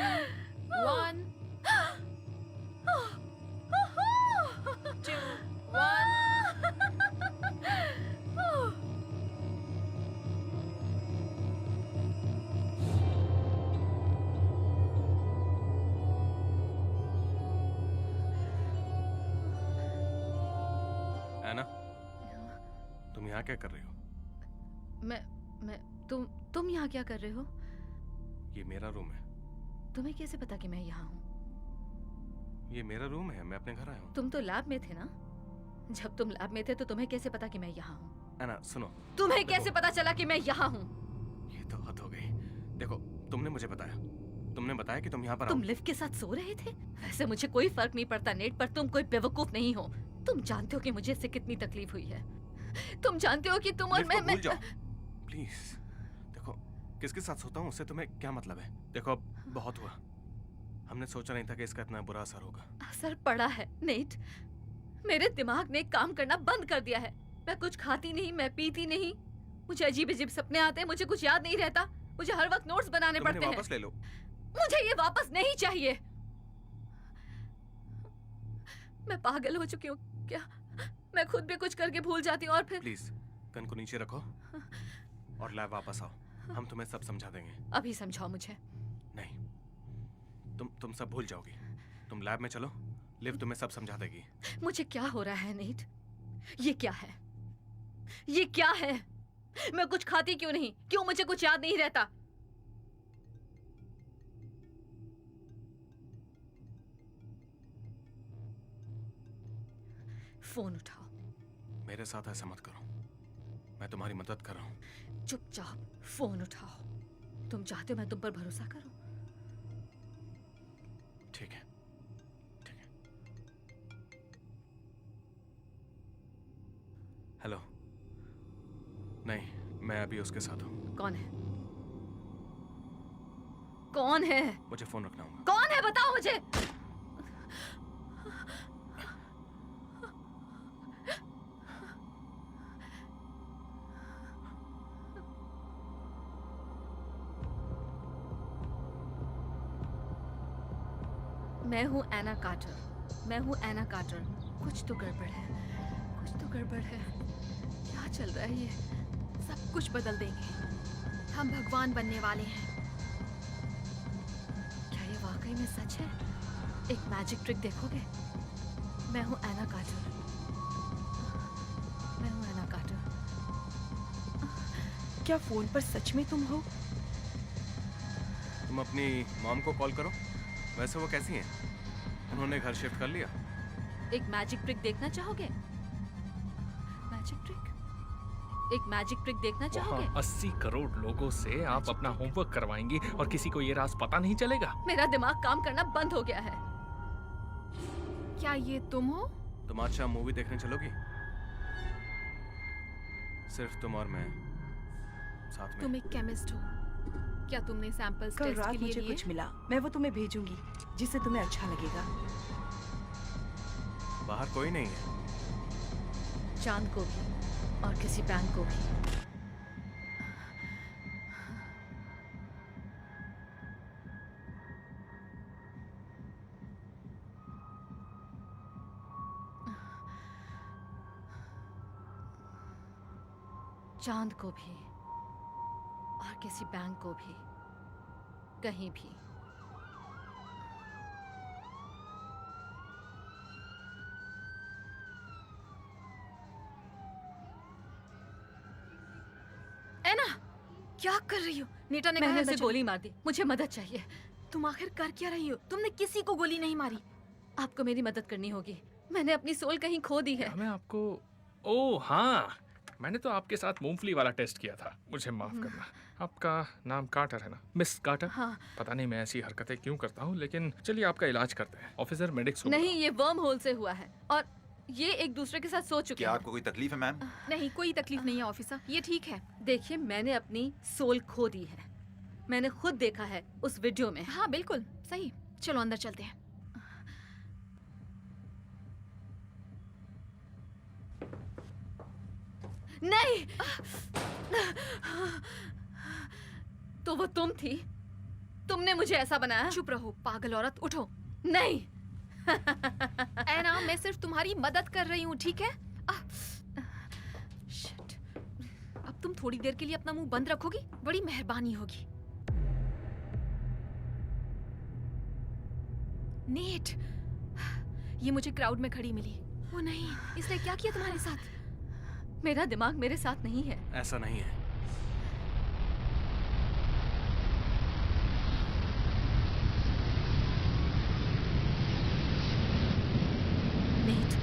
one. Two, one. ऐना, तुम यहाँ क्या कर रही हो? तुम यहाँ क्या कर रहे हो? ये मेरा रूम है। तुम्हें कैसे पता कि मैं यहाँ हूँ? ये मेरा रूम है, मैं अपने घर आया हूँ। तुम तो लैब में थे ना? जब तुम लैब में थे तो तुम्हें कैसे पता कि मैं यहाँ हूँ? ऐना सुनो, तुम्हें कैसे पता चला कि मैं यहाँ हूँ? ये तो हद हो गई। देखो, तुमने मुझे बताया, तुमने बताया कि तुम यहाँ पर तुम आओ। लिव के साथ सो रहे थे? वैसे मुझे कोई फर्क नहीं पड़ता नेट, पर तुम कोई बेवकूफ नहीं हो। तुम जानते हो कि मुझे इससे कितनी तकलीफ हुई है। तुम जानते हो कि तुम और लिव को मैं भूल जाओ, प्लीज। देखो, किसके साथ सोता हूँ उससे तुम्हें क्या मतलब है? देखो, अब बहुत हुआ। हमने सोचा नहीं था कि इसका इतना बुरा असर होगा। असर पड़ा है नेट। मेरे दिमाग ने काम करना बंद कर दिया है। मैं कुछ खाती नहीं, मैं पीती नहीं, मुझे अजीब अजीब सपने आते हैं, मुझे कुछ याद नहीं रहता, मुझे हर वक्त नोट्स बनाने तुम पड़ते हैं। वापस ले लो। मुझे ये वापस नहीं चाहिए। मैं पागल हो चुकी हूँ क्या? मैं खुद भी कुछ करके भूल जाती हूँ और फिर। प्लीज, गन को नीचे रखो और लैब वापस आओ। हम तुम्हें सब समझा देंगे। अभी समझाओ मुझे। नहीं, तुम सब भूल जाओगी। तुम लैब में चलो, लिव तुम्हें सब समझा देगी। मुझे क्या हो रहा है नेट? ये क्या है? ये क्या है? मैं कुछ खाती क्यों नहीं? क्यों मुझे कुछ याद नहीं रहता? फोन उठाओ। मेरे साथ ऐसा मत करो, मैं तुम्हारी मदद कर रहा हूँ। चुपचाप फोन उठाओ। तुम चाहते हो मैं तुम पर भरोसा करूं? ठीक है, ठीक है। हेलो। नहीं, मैं अभी उसके साथ हूँ। कौन है? कौन है? मुझे फोन रखना होगा। कौन है बताओ मुझे। मैं हूँ एना कार्टर। मैं हूँ एना कार्टर। कुछ तो गड़बड़ है, कुछ तो गड़बड़ है। क्या चल रहा है ये? सब कुछ बदल देंगे, हम भगवान बनने वाले हैं। क्या ये वाकई में सच है? एक मैजिक ट्रिक देखोगे? मैं हूँ एना कार्टर। मैं हूँ एना कार्टर। क्या फोन पर सच में तुम हो? तुम अपनी मॉम को कॉल करो। वैसे वो कैसी हैं? उन्होंने घर शिफ्ट कर लिया। एक मैजिक ट्रिक देखना चाहोगे? Magic trick? एक मैजिक ट्रिक देखना चाहोगे? 80 करोड़ लोगों से आप अपना होमवर्क करवाएंगी और किसी को ये राज पता नहीं चलेगा? मेरा दिमाग काम करना बंद हो गया है। क्या ये तुम हो? तुम आज शाम मूवी देखने चलोगी? सिर्फ तुम और मैं साथ में। तुम एक केमिस्ट हो। क्या तुमने सैंपल्स कल टेस्ट रात के लिए मुझे लिए? कुछ मिला, मैं वो तुम्हें भेजूंगी जिससे तुम्हें अच्छा लगेगा। बाहर कोई नहीं है। चांद को भी और किसी बैंक को भी। चांद को भी और किसी बैंक को भी, कहीं भी। एना, क्या कर रही हो? नीता ने कहा मैंने अंदर उसे चलो। गोली मार दी, मुझे मदद चाहिए। तुम आखिर कर क्या रही हो? तुमने किसी को गोली नहीं मारी। आपको मेरी मदद करनी होगी, मैंने अपनी सोल कहीं खो दी है। मैं आपको ओह हाँ, मैंने तो आपके साथ मूंगफली वाला टेस्ट किया था, मुझे माफ करना। आपका नाम कार्टर है ना, मिस कार्टर? हाँ। पता नहीं मैं ऐसी हरकतें क्यों करता हूँ, लेकिन चलिए आपका इलाज करते हैं। ऑफिसर मेडिक्स को नहीं, ये वर्म होल से हुआ है और ये एक दूसरे के साथ सो चुके क्या हैं। आपको कोई तकलीफ है मैम? नहीं, कोई तकलीफ नहीं है ऑफिसर, ये ठीक है। देखिए, मैंने अपनी सोल खो दी है, मैंने खुद देखा है उस वीडियो में। हाँ बिल्कुल सही, चलो अंदर चलते हैं। नहीं, तो वो तुम थी, तुमने मुझे ऐसा बनाया। चुप रहो पागल औरत, उठो। नहीं। एना, मैं सिर्फ तुम्हारी मदद कर रही हूँ, ठीक है? शिट। अब तुम थोड़ी देर के लिए अपना मुंह बंद रखोगी? बड़ी मेहरबानी होगी। नेट, ये मुझे क्राउड में खड़ी मिली। वो नहीं, इसने क्या किया तुम्हारे साथ? मेरा दिमाग मेरे साथ नहीं है। ऐसा नहीं है। नेट,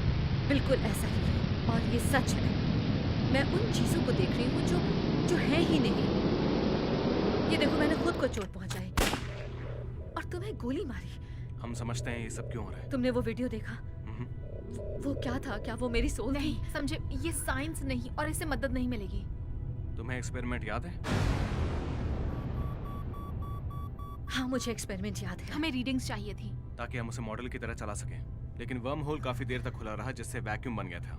बिल्कुल ऐसा ही है और ये सच है। मैं उन चीजों को देख रही हूँ जो है ही नहीं। ये देखो, मैंने खुद को चोट पहुंचाई और तुम्हें गोली मारी। हम समझते हैं ये सब क्यों हो रहा है। तुमने वो वीडियो देखा? वो क्या था? क्या वो मेरी सोल नहीं थी? समझे, ये साइंस नहीं और इससे मदद नहीं मिलेगी। तुम्हें एक्सपेरिमेंट याद है? हाँ, मुझे एक्सपेरिमेंट याद है। हमें रीडिंग्स चाहिए थी ताकि हम उसे मॉडल की तरह चला सकें, लेकिन वर्म होल काफी देर तक खुला रहा, जिससे वैक्यूम बन गया था।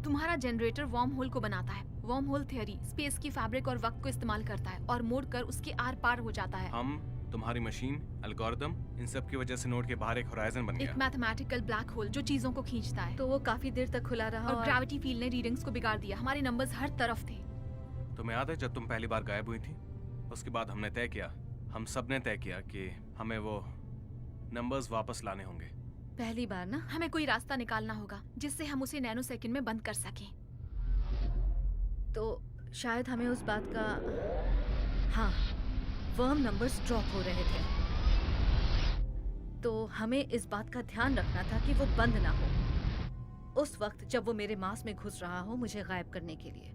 तुम्हारा जनरेटर वर्म होल को बनाता है। वर्म होल थ्योरी स्पेस की फैब्रिक और वक्त को इस्तेमाल करता है और मोड़ कर उसके आर पार हो जाता है। हम, तुम्हारी मशीन, एल्गोरिदम, इन सब की वजह से नोड के बाहर एक होराइजन बन गया। एक मैथमेटिकल ब्लैक होल जो चीजों को खींचता है। तो वो काफी देर तक खुला रहा और ग्रेविटी फील्ड ने रीडिंग्स को बिगाड़ दिया। हमारे नंबर्स हर तरफ थे। तुम्हें याद है जब तुम पहली बार गायब हुई थी? उसके बाद हमने तय किया, हम सब ने तय किया कि हमें वो नंबर्स वापस लाने होंगे। पहली बार ना? हमें कोई रास्ता निकालना होगा जिससे हम उसे नैनो सेकंड में बंद कर सकें। तो शायद हमें उस बात का, हाँ, वर्म नंबर्स ड्रॉप हो रहे थे, तो हमें इस बात का ध्यान रखना था कि वो बंद ना हो उस वक्त जब वो मेरे मांस में घुस रहा हो, मुझे गायब करने के लिए।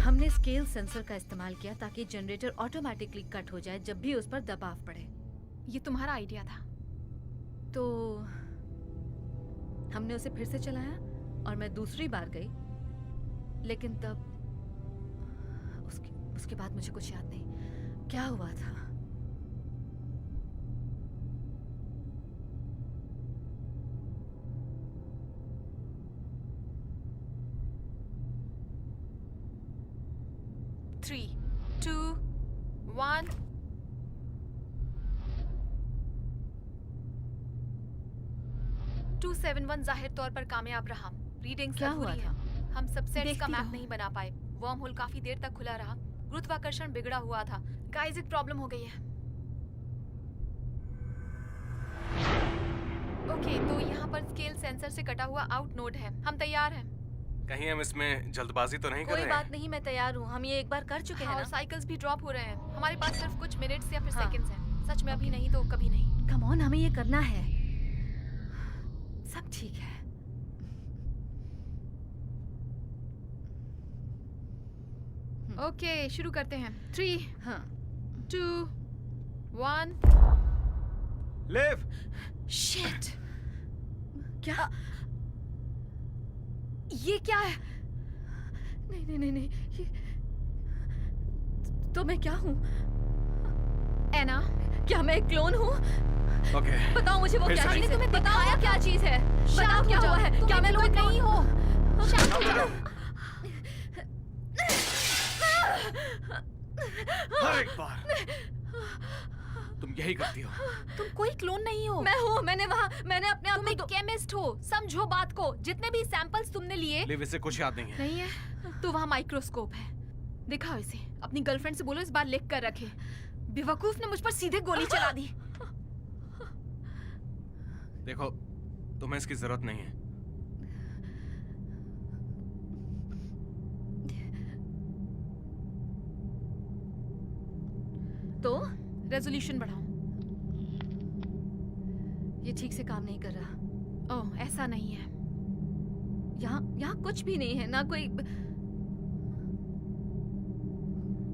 हमने स्केल सेंसर का इस्तेमाल किया ताकि जनरेटर ऑटोमेटिकली कट हो जाए जब भी उस पर दबाव पड़े। ये तुम्हारा आइडिया था? तो हमने उसे फिर से चलाया और मैं दूसरी बार गई, लेकिन तब उसके बाद मुझे कुछ याद नहीं क्या हुआ था। Three, two, one. जाहिर तौर पर कामयाब रहा। रीडिंग्स क्या हुआ था? हम सब सेट्स का देखती मैप रहो। नहीं बना पाए। वर्म होल काफी देर तक खुला रहा। गुरुत्वाकर्षण बिगड़ा हुआ था। गाइस, एक प्रॉब्लम हो गई है। ओके, तो यहाँ पर स्केल सेंसर से कटा हुआ आउट नोड है। हम तैयार हैं। कहीं हम इसमें जल्दबाजी तो नहीं कर कोई रहे बात नहीं, मैं तैयार हूँ। हम ये एक बार कर चुके हैं और ना। साइकिल्स भी ड्रॉप हो रहे हैं। हमारे पास सिर्फ कुछ मिनट्स या फिर हाँ। सेकंड्स हैं। सच में अभी नहीं तो कभी नहीं। कम ऑन, हमें ये करना है। सब ठीक है। ओके, शुरू करते हैं। 3, हाँ, 2, 1। Live, shit! क्या? ये क्या है? नहीं नहीं नहीं नहीं, ये तो मैं क्या हूँ? एना, क्या मैं एक क्लोन हूँ? ओके बताओ मुझे वो फिर क्या से चीज़ है? तुम्हें बताओ दिखाया क्या चीज़ है? बताओ शांत क्या हो हुआ जाओ, है? तुम क्या मैं एक कोई क्लोन नहीं हो। शांत हो जाओ। हर एक बार तुम यही करती हो। तुम कोई क्लोन नहीं हो। मैं हूँ। मैंने अपने आप तुम को एक केमिस्ट हो, समझो बात को। जितने भी सैंपल्स तुमने लिए लिव, इसे कुछ याद नहीं है। नहीं है तो वहाँ माइक्रोस्कोप है, दिखाओ इसे। अपनी गर्लफ्रेंड से बोलो इस बार लिख कर रखे। बेवकूफ ने मुझ पर सीधे गोली चला दी। देखो, तुम्हें इसकी जरूरत नहीं है। तो रेजोल्यूशन बढ़ाओ। ये ठीक से काम नहीं कर रहा। ओह, ऐसा नहीं है। यहाँ कुछ भी नहीं है, ना कोई।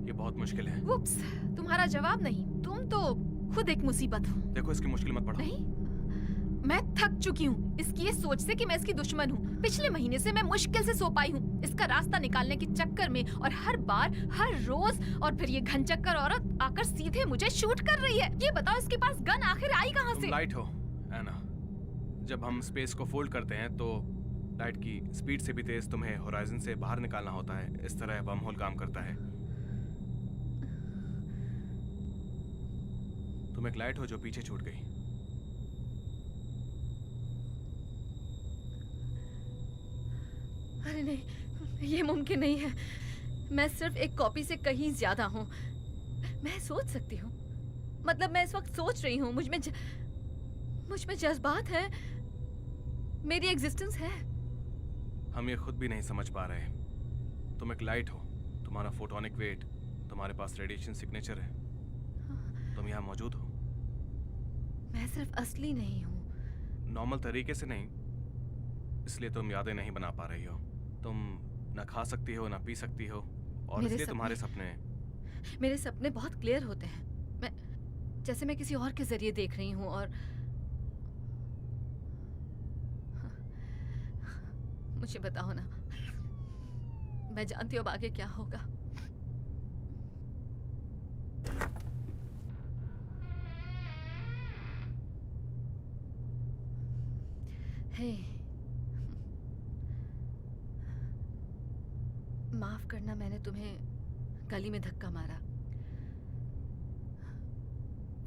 ये बहुत मुश्किल है। वुप्स, तुम्हारा जवाब नहीं। तुम तो खुद एक मुसीबत हो। देखो, इसकी मुश्किल मत पढ़ो। नहीं, मैं थक चुकी हूँ इसकी ये सोच से कि मैं इसकी दुश्मन हूँ। पिछले महीने से मैं मुश्किल से सो पाई हूँ इसका रास्ता निकालने के चक्कर में, और हर बार, हर रोज, और फिर ये घनचक्कर औरत आकर सीधे मुझे शूट कर रही है। ये बताओ इसके पास गन आखिर आई कहाँ तुम से? लाइट हो, एना। जब हम स्पेस को फोल्ड करते हैं तो लाइट की स्पीड से भी तेज तुम्हें होराइजन से बाहर निकालना होता है। इस तरह वर्म होल काम करता है। तुम एक लाइट हो जो पीछे छूट गई। अरे नहीं, ये मुमकिन नहीं है। मैं सिर्फ एक कॉपी से कहीं ज्यादा हूँ। मैं सोच सकती हूँ, मतलब मैं इस वक्त सोच रही हूँ। मुझ में जज्बात है, मेरी एग्जिस्टेंस है। हम ये खुद भी नहीं समझ पा रहे। तुम एक लाइट हो, तुम्हारा फोटोनिक वेट, तुम्हारे पास रेडिएशन सिग्नेचर है, तुम यहाँ मौजूद हो। मैं सिर्फ असली नहीं हूँ। नॉर्मल तरीके से नहीं, इसलिए तुम यादें नहीं बना पा रही हो। तुम ना खा सकती हो, ना पी सकती हो, और मेरे इसलिए तुम्हारे सपने मेरे सपने बहुत क्लियर होते हैं। जैसे मैं किसी और के जरिए देख रही हूँ। और मुझे बताओ ना, मैं जानती हूँ अब आगे क्या होगा। हे, माफ करना, मैंने तुम्हें गली में धक्का मारा।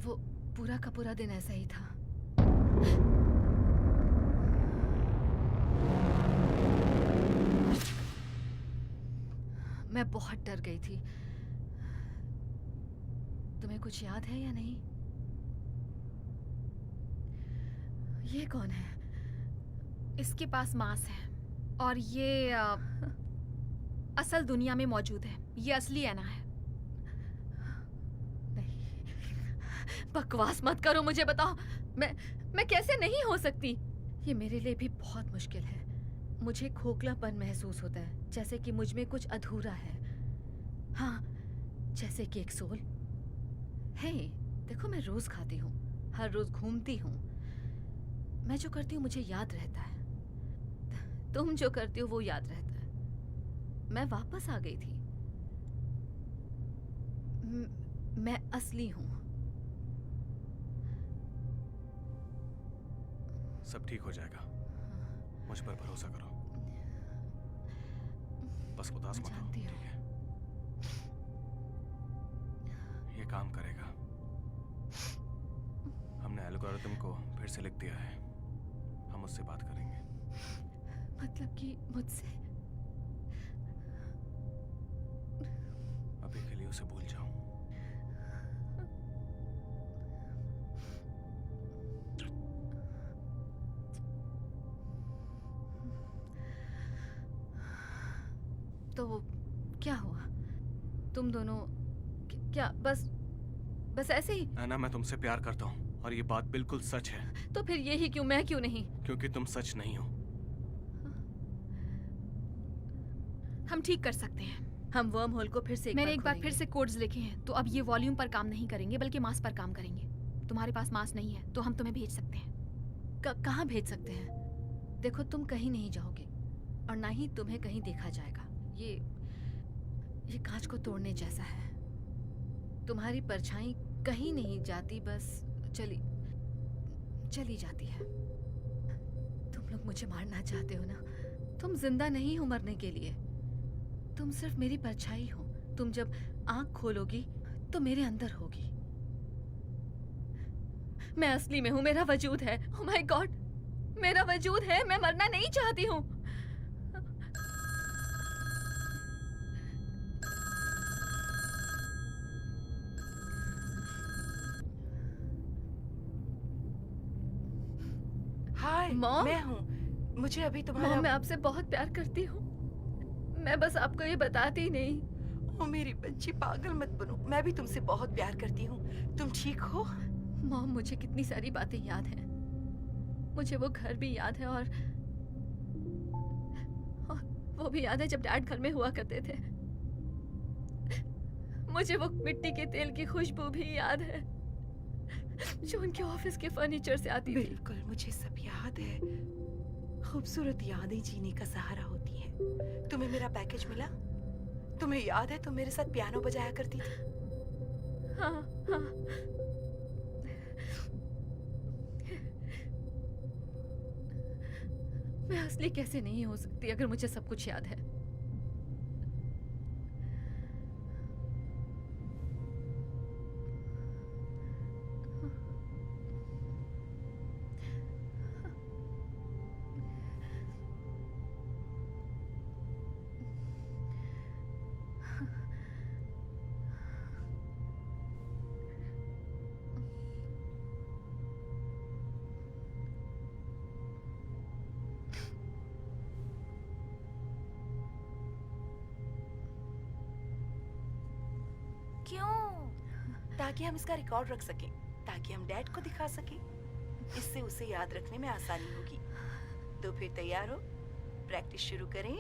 वो पूरा का पूरा दिन ऐसा ही था। मैं बहुत डर गई थी। तुम्हें कुछ याद है या नहीं? ये कौन है? इसके पास मांस है, और ये असल दुनिया में मौजूद है। ये असली एना है। नहीं, बकवास मत करो। मुझे बताओ, मैं कैसे नहीं हो सकती? ये मेरे लिए भी बहुत मुश्किल है। मुझे खोखलापन महसूस होता है, जैसे कि मुझ में कुछ अधूरा है। हाँ, जैसे कि एक सोल है। देखो, मैं रोज खाती हूँ, हर रोज घूमती हूँ। मैं जो करती हूँ मुझे याद रहता है। तुम जो करती हो वो याद रहता है। मैं वापस आ गई थी। मैं असली हूँ। सब ठीक हो जाएगा, मुझ पर भरोसा करो। बस उदास मत हो, जानती ठीक हूँ। है? ये काम करेगा। हमने एल्गोरिथम को फिर से लिख दिया है। हम उससे बात करेंगे। मतलब कि मुझसे? अभी के लिए उसे भूल जाओ। तो क्या हुआ? तुम दोनों क्या बस ऐसे ही? एना, मैं तुमसे प्यार करता हूँ, और ये बात बिल्कुल सच है। तो फिर यही क्यों? मैं क्यों नहीं? क्योंकि तुम सच नहीं हो। हम ठीक कर सकते हैं। हम वर्म होल को फिर से मैंने एक बार खोलेंगे। फिर से कोड्स लिखे हैं, तो अब ये वॉल्यूम पर काम नहीं करेंगे बल्कि मास पर काम करेंगे। तुम्हारे पास मास नहीं है तो हम तुम्हें भेज सकते हैं। कहाँ भेज सकते हैं? देखो, तुम कहीं नहीं जाओगे और ना ही तुम्हें कहीं देखा जाएगा। ये कांच को तोड़ने जैसा है। तुम्हारी परछाई कहीं नहीं जाती, बस चली जाती है। तुम लोग मुझे मारना चाहते हो ना? तुम जिंदा नहीं हो मरने के लिए। तुम सिर्फ मेरी परछाई हो। तुम जब आंख खोलोगी तो मेरे अंदर होगी। मैं असली में हूँ, मेरा वजूद है। ओह माय गॉड, मेरा वजूद है। मैं मरना नहीं चाहती हूँ। हाय, मॉम? मैं हूँ। मुझे अभी तुम्हारा मॉम, मैं आपसे बहुत प्यार करती हूँ। मैं बस आपको ये बताती नहीं। ओ मेरी बच्ची, पागल मत बनो। मैं भी तुमसे बहुत प्यार करती हूँ। तुम ठीक हो? मॉम, मुझे कितनी सारी बातें याद हैं। मुझे वो घर भी याद है और वो भी याद है जब डैड घर में हुआ करते थे। मुझे वो मिट्टी के तेल की खुशबू भी याद है जो उनके ऑफिस के फर्नीचर से आती थी। बिल्कुल, मुझे सब याद है। खूबसूरत यादें जीने का सहारा होती हैं। तुम्हें मेरा पैकेज मिला? तुम्हें याद है तुम मेरे साथ पियानो बजाया करती थी? हाँ हाँ। मैं असली कैसे नहीं हो सकती अगर मुझे सब कुछ याद है? क्यों? ताकि हम इसका रिकॉर्ड रख सकें, ताकि हम डैड को दिखा सकें। इससे उसे याद रखने में आसानी होगी। तो फिर तैयार हो? प्रैक्टिस शुरू करें?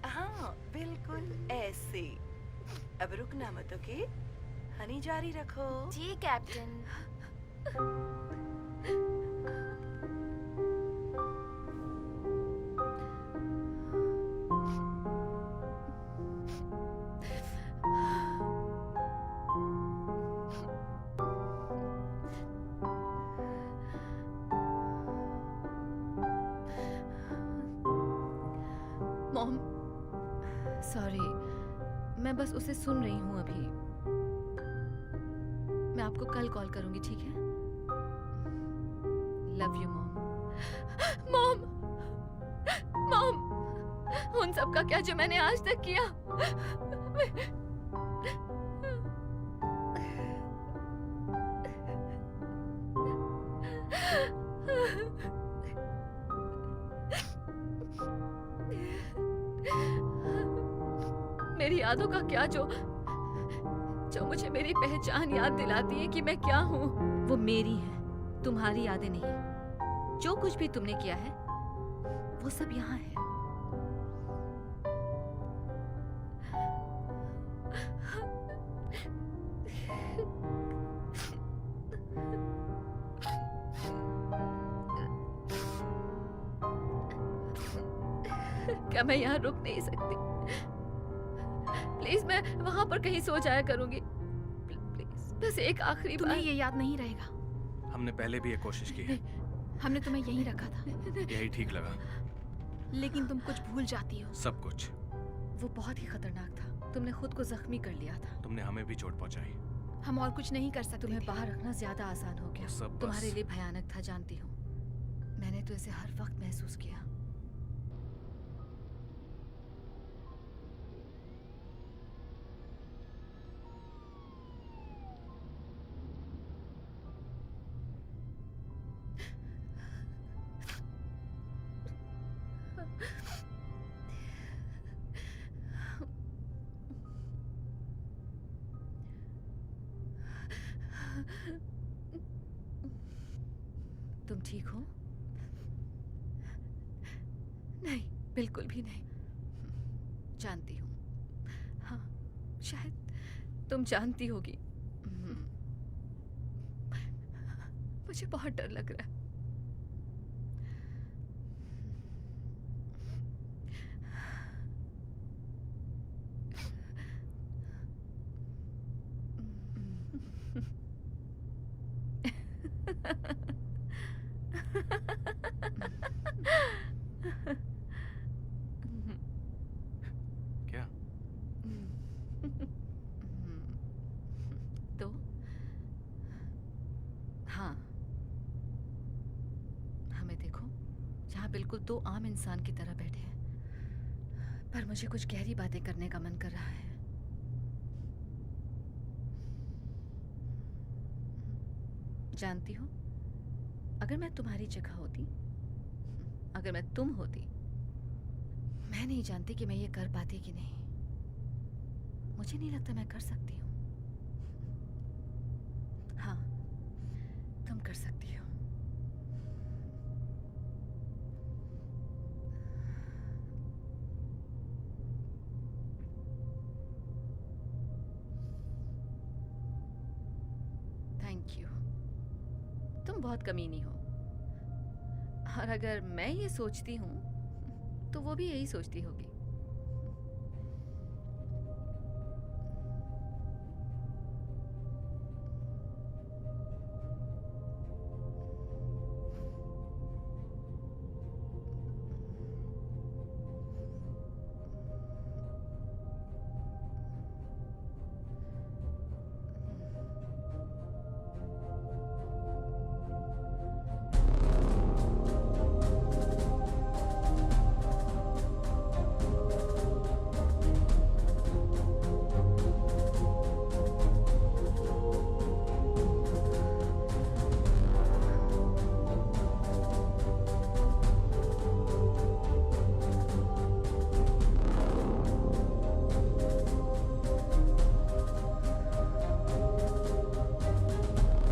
हाँ, बिल्कुल ऐसे। अब रुकना मत, ओके? हनी जारी रखो। जी कैप्टन। मॉम, सॉरी, मैं बस उसे सुन रही हूँ अभी। मैं आपको कल कॉल करूंगी, ठीक है? Love you mom. Mom, mom, उन सब का क्या जो मैंने आज तक किया? मेरी यादों का क्या जो मुझे मेरी पहचान याद दिलाती है कि मैं क्या हूँ? वो मेरी है, तुम्हारी यादें नहीं। जो कुछ भी तुमने किया है वो सब यहाँ है। क्या मैं यहाँ रुक नहीं सकती? प्लीज, मैं वहां पर कहीं सो जाया करूंगी। प्लीज, बस एक आखिरी तुम्हें बार। ये याद नहीं रहेगा। हमने पहले भी ये कोशिश की है। हमने तुम्हें यहीं रखा था, यही ठीक लगा। लेकिन तुम कुछ भूल जाती हो। सब कुछ। वो बहुत ही खतरनाक था। तुमने खुद को जख्मी कर लिया था। तुमने हमें भी चोट पहुंचाई। हम और कुछ नहीं कर सकते तुम्हें थे। बाहर रखना ज्यादा आसान हो गया। सब बस- तुम्हारे लिए भयानक था, जानती हूँ। मैंने तो इसे हर वक्त महसूस किया। तुम ठीक हो? नहीं, बिल्कुल भी नहीं। जानती हूँ। हाँ, शायद तुम जानती होगी। मुझे बहुत डर लग रहा है। क्या? तो हाँ, हमें देखो, यहाँ बिल्कुल दो आम इंसान की तरह बैठे हैं, पर मुझे कुछ गहरी बातें करने का मन कर रहा है। जानती हो, अगर मैं तुम्हारी जगह होती, अगर मैं तुम होती, मैं नहीं जानती कि मैं ये कर पाती कि नहीं। मुझे नहीं लगता मैं कर सकती हूँ। हाँ, तुम कर सकती हो। Thank you. तुम बहुत कमीनी हो, और अगर मैं ये सोचती हूँ तो वो भी यही सोचती होगी।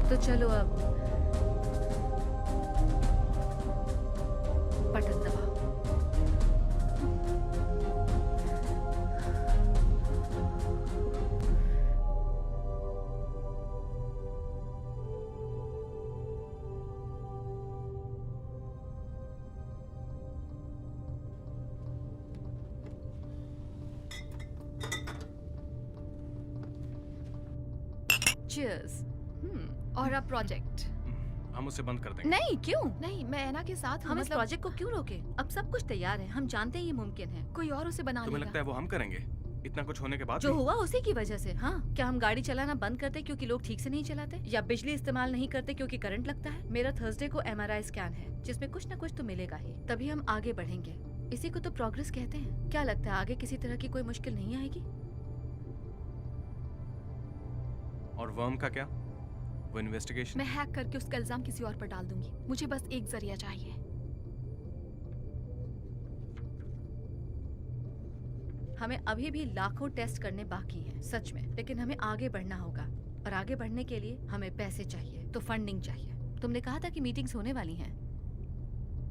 तो चलो अब बटन दबाओ। Cheers. और अब प्रोजेक्ट। हम उसे बंद कर देंगे। नहीं, क्यों? नहीं, मैं ऐना के साथ हूँ, हम इस मतलब प्रोजेक्ट को क्यों रोके? अब सब कुछ तैयार है, हम जानते हैं ये मुमकिन है। कोई और उसे बना तुम्हें लेगा। लगता है वो हम करेंगे? इतना कुछ होने के बाद जो भी? हुआ उसी की वजह से। हाँ, क्या हम गाड़ी चलाना बंद करते क्योंकि लोग ठीक से नहीं चलाते, या बिजली इस्तेमाल नहीं करते क्योंकि करंट लगता है? मेरा थर्सडे को MRI स्कैन है, जिसमें कुछ न कुछ तो मिलेगा ही, तभी हम आगे बढ़ेंगे। इसी को तो प्रोग्रेस कहते हैं। क्या लगता है आगे किसी तरह की कोई मुश्किल नहीं आएगी? और वर्म का क्या? वो इन्वेस्टिगेशन? मैं हैक करके उसका इल्जाम किसी और पर डाल दूंगी। मुझे बस एक जरिया चाहिए। हमें अभी भी लाखों टेस्ट करने बाकी हैं, सच में, लेकिन हमें आगे बढ़ना होगा, और आगे बढ़ने के लिए हमें पैसे चाहिए, तो फंडिंग चाहिए। तुमने कहा था कि मीटिंग्स होने वाली हैं।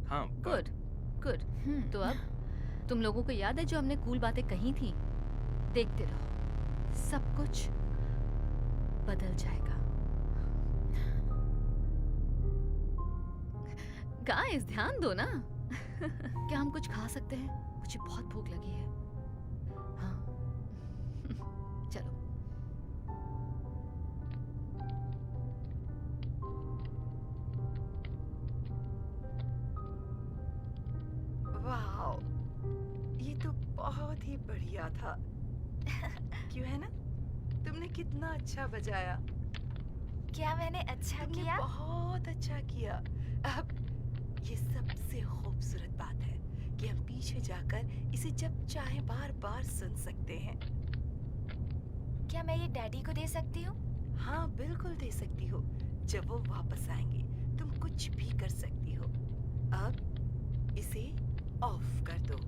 हाँ। Good good. तो अब तुम लोगों को याद है जो हमने कूल बातें कही थी? देखते रहो, सब कुछ बदल जाएगा। गाइस, ध्यान दो ना। क्या हम कुछ खा सकते हैं? मुझे बहुत भूख लगी है। हाँ चलो। वाह, ये तो बहुत ही बढ़िया था। क्यों है ना? तुमने कितना अच्छा बजाया। क्या मैंने अच्छा तुमने किया? बहुत अच्छा किया। अब ये सबसे खूबसूरत बात है कि हम पीछे जाकर इसे जब चाहे बार बार सुन सकते हैं। क्या मैं ये डैडी को दे सकती हूँ? हाँ, बिल्कुल दे सकती हो। जब वो वापस आएंगे तुम कुछ भी कर सकती हो। अब इसे ऑफ कर दो।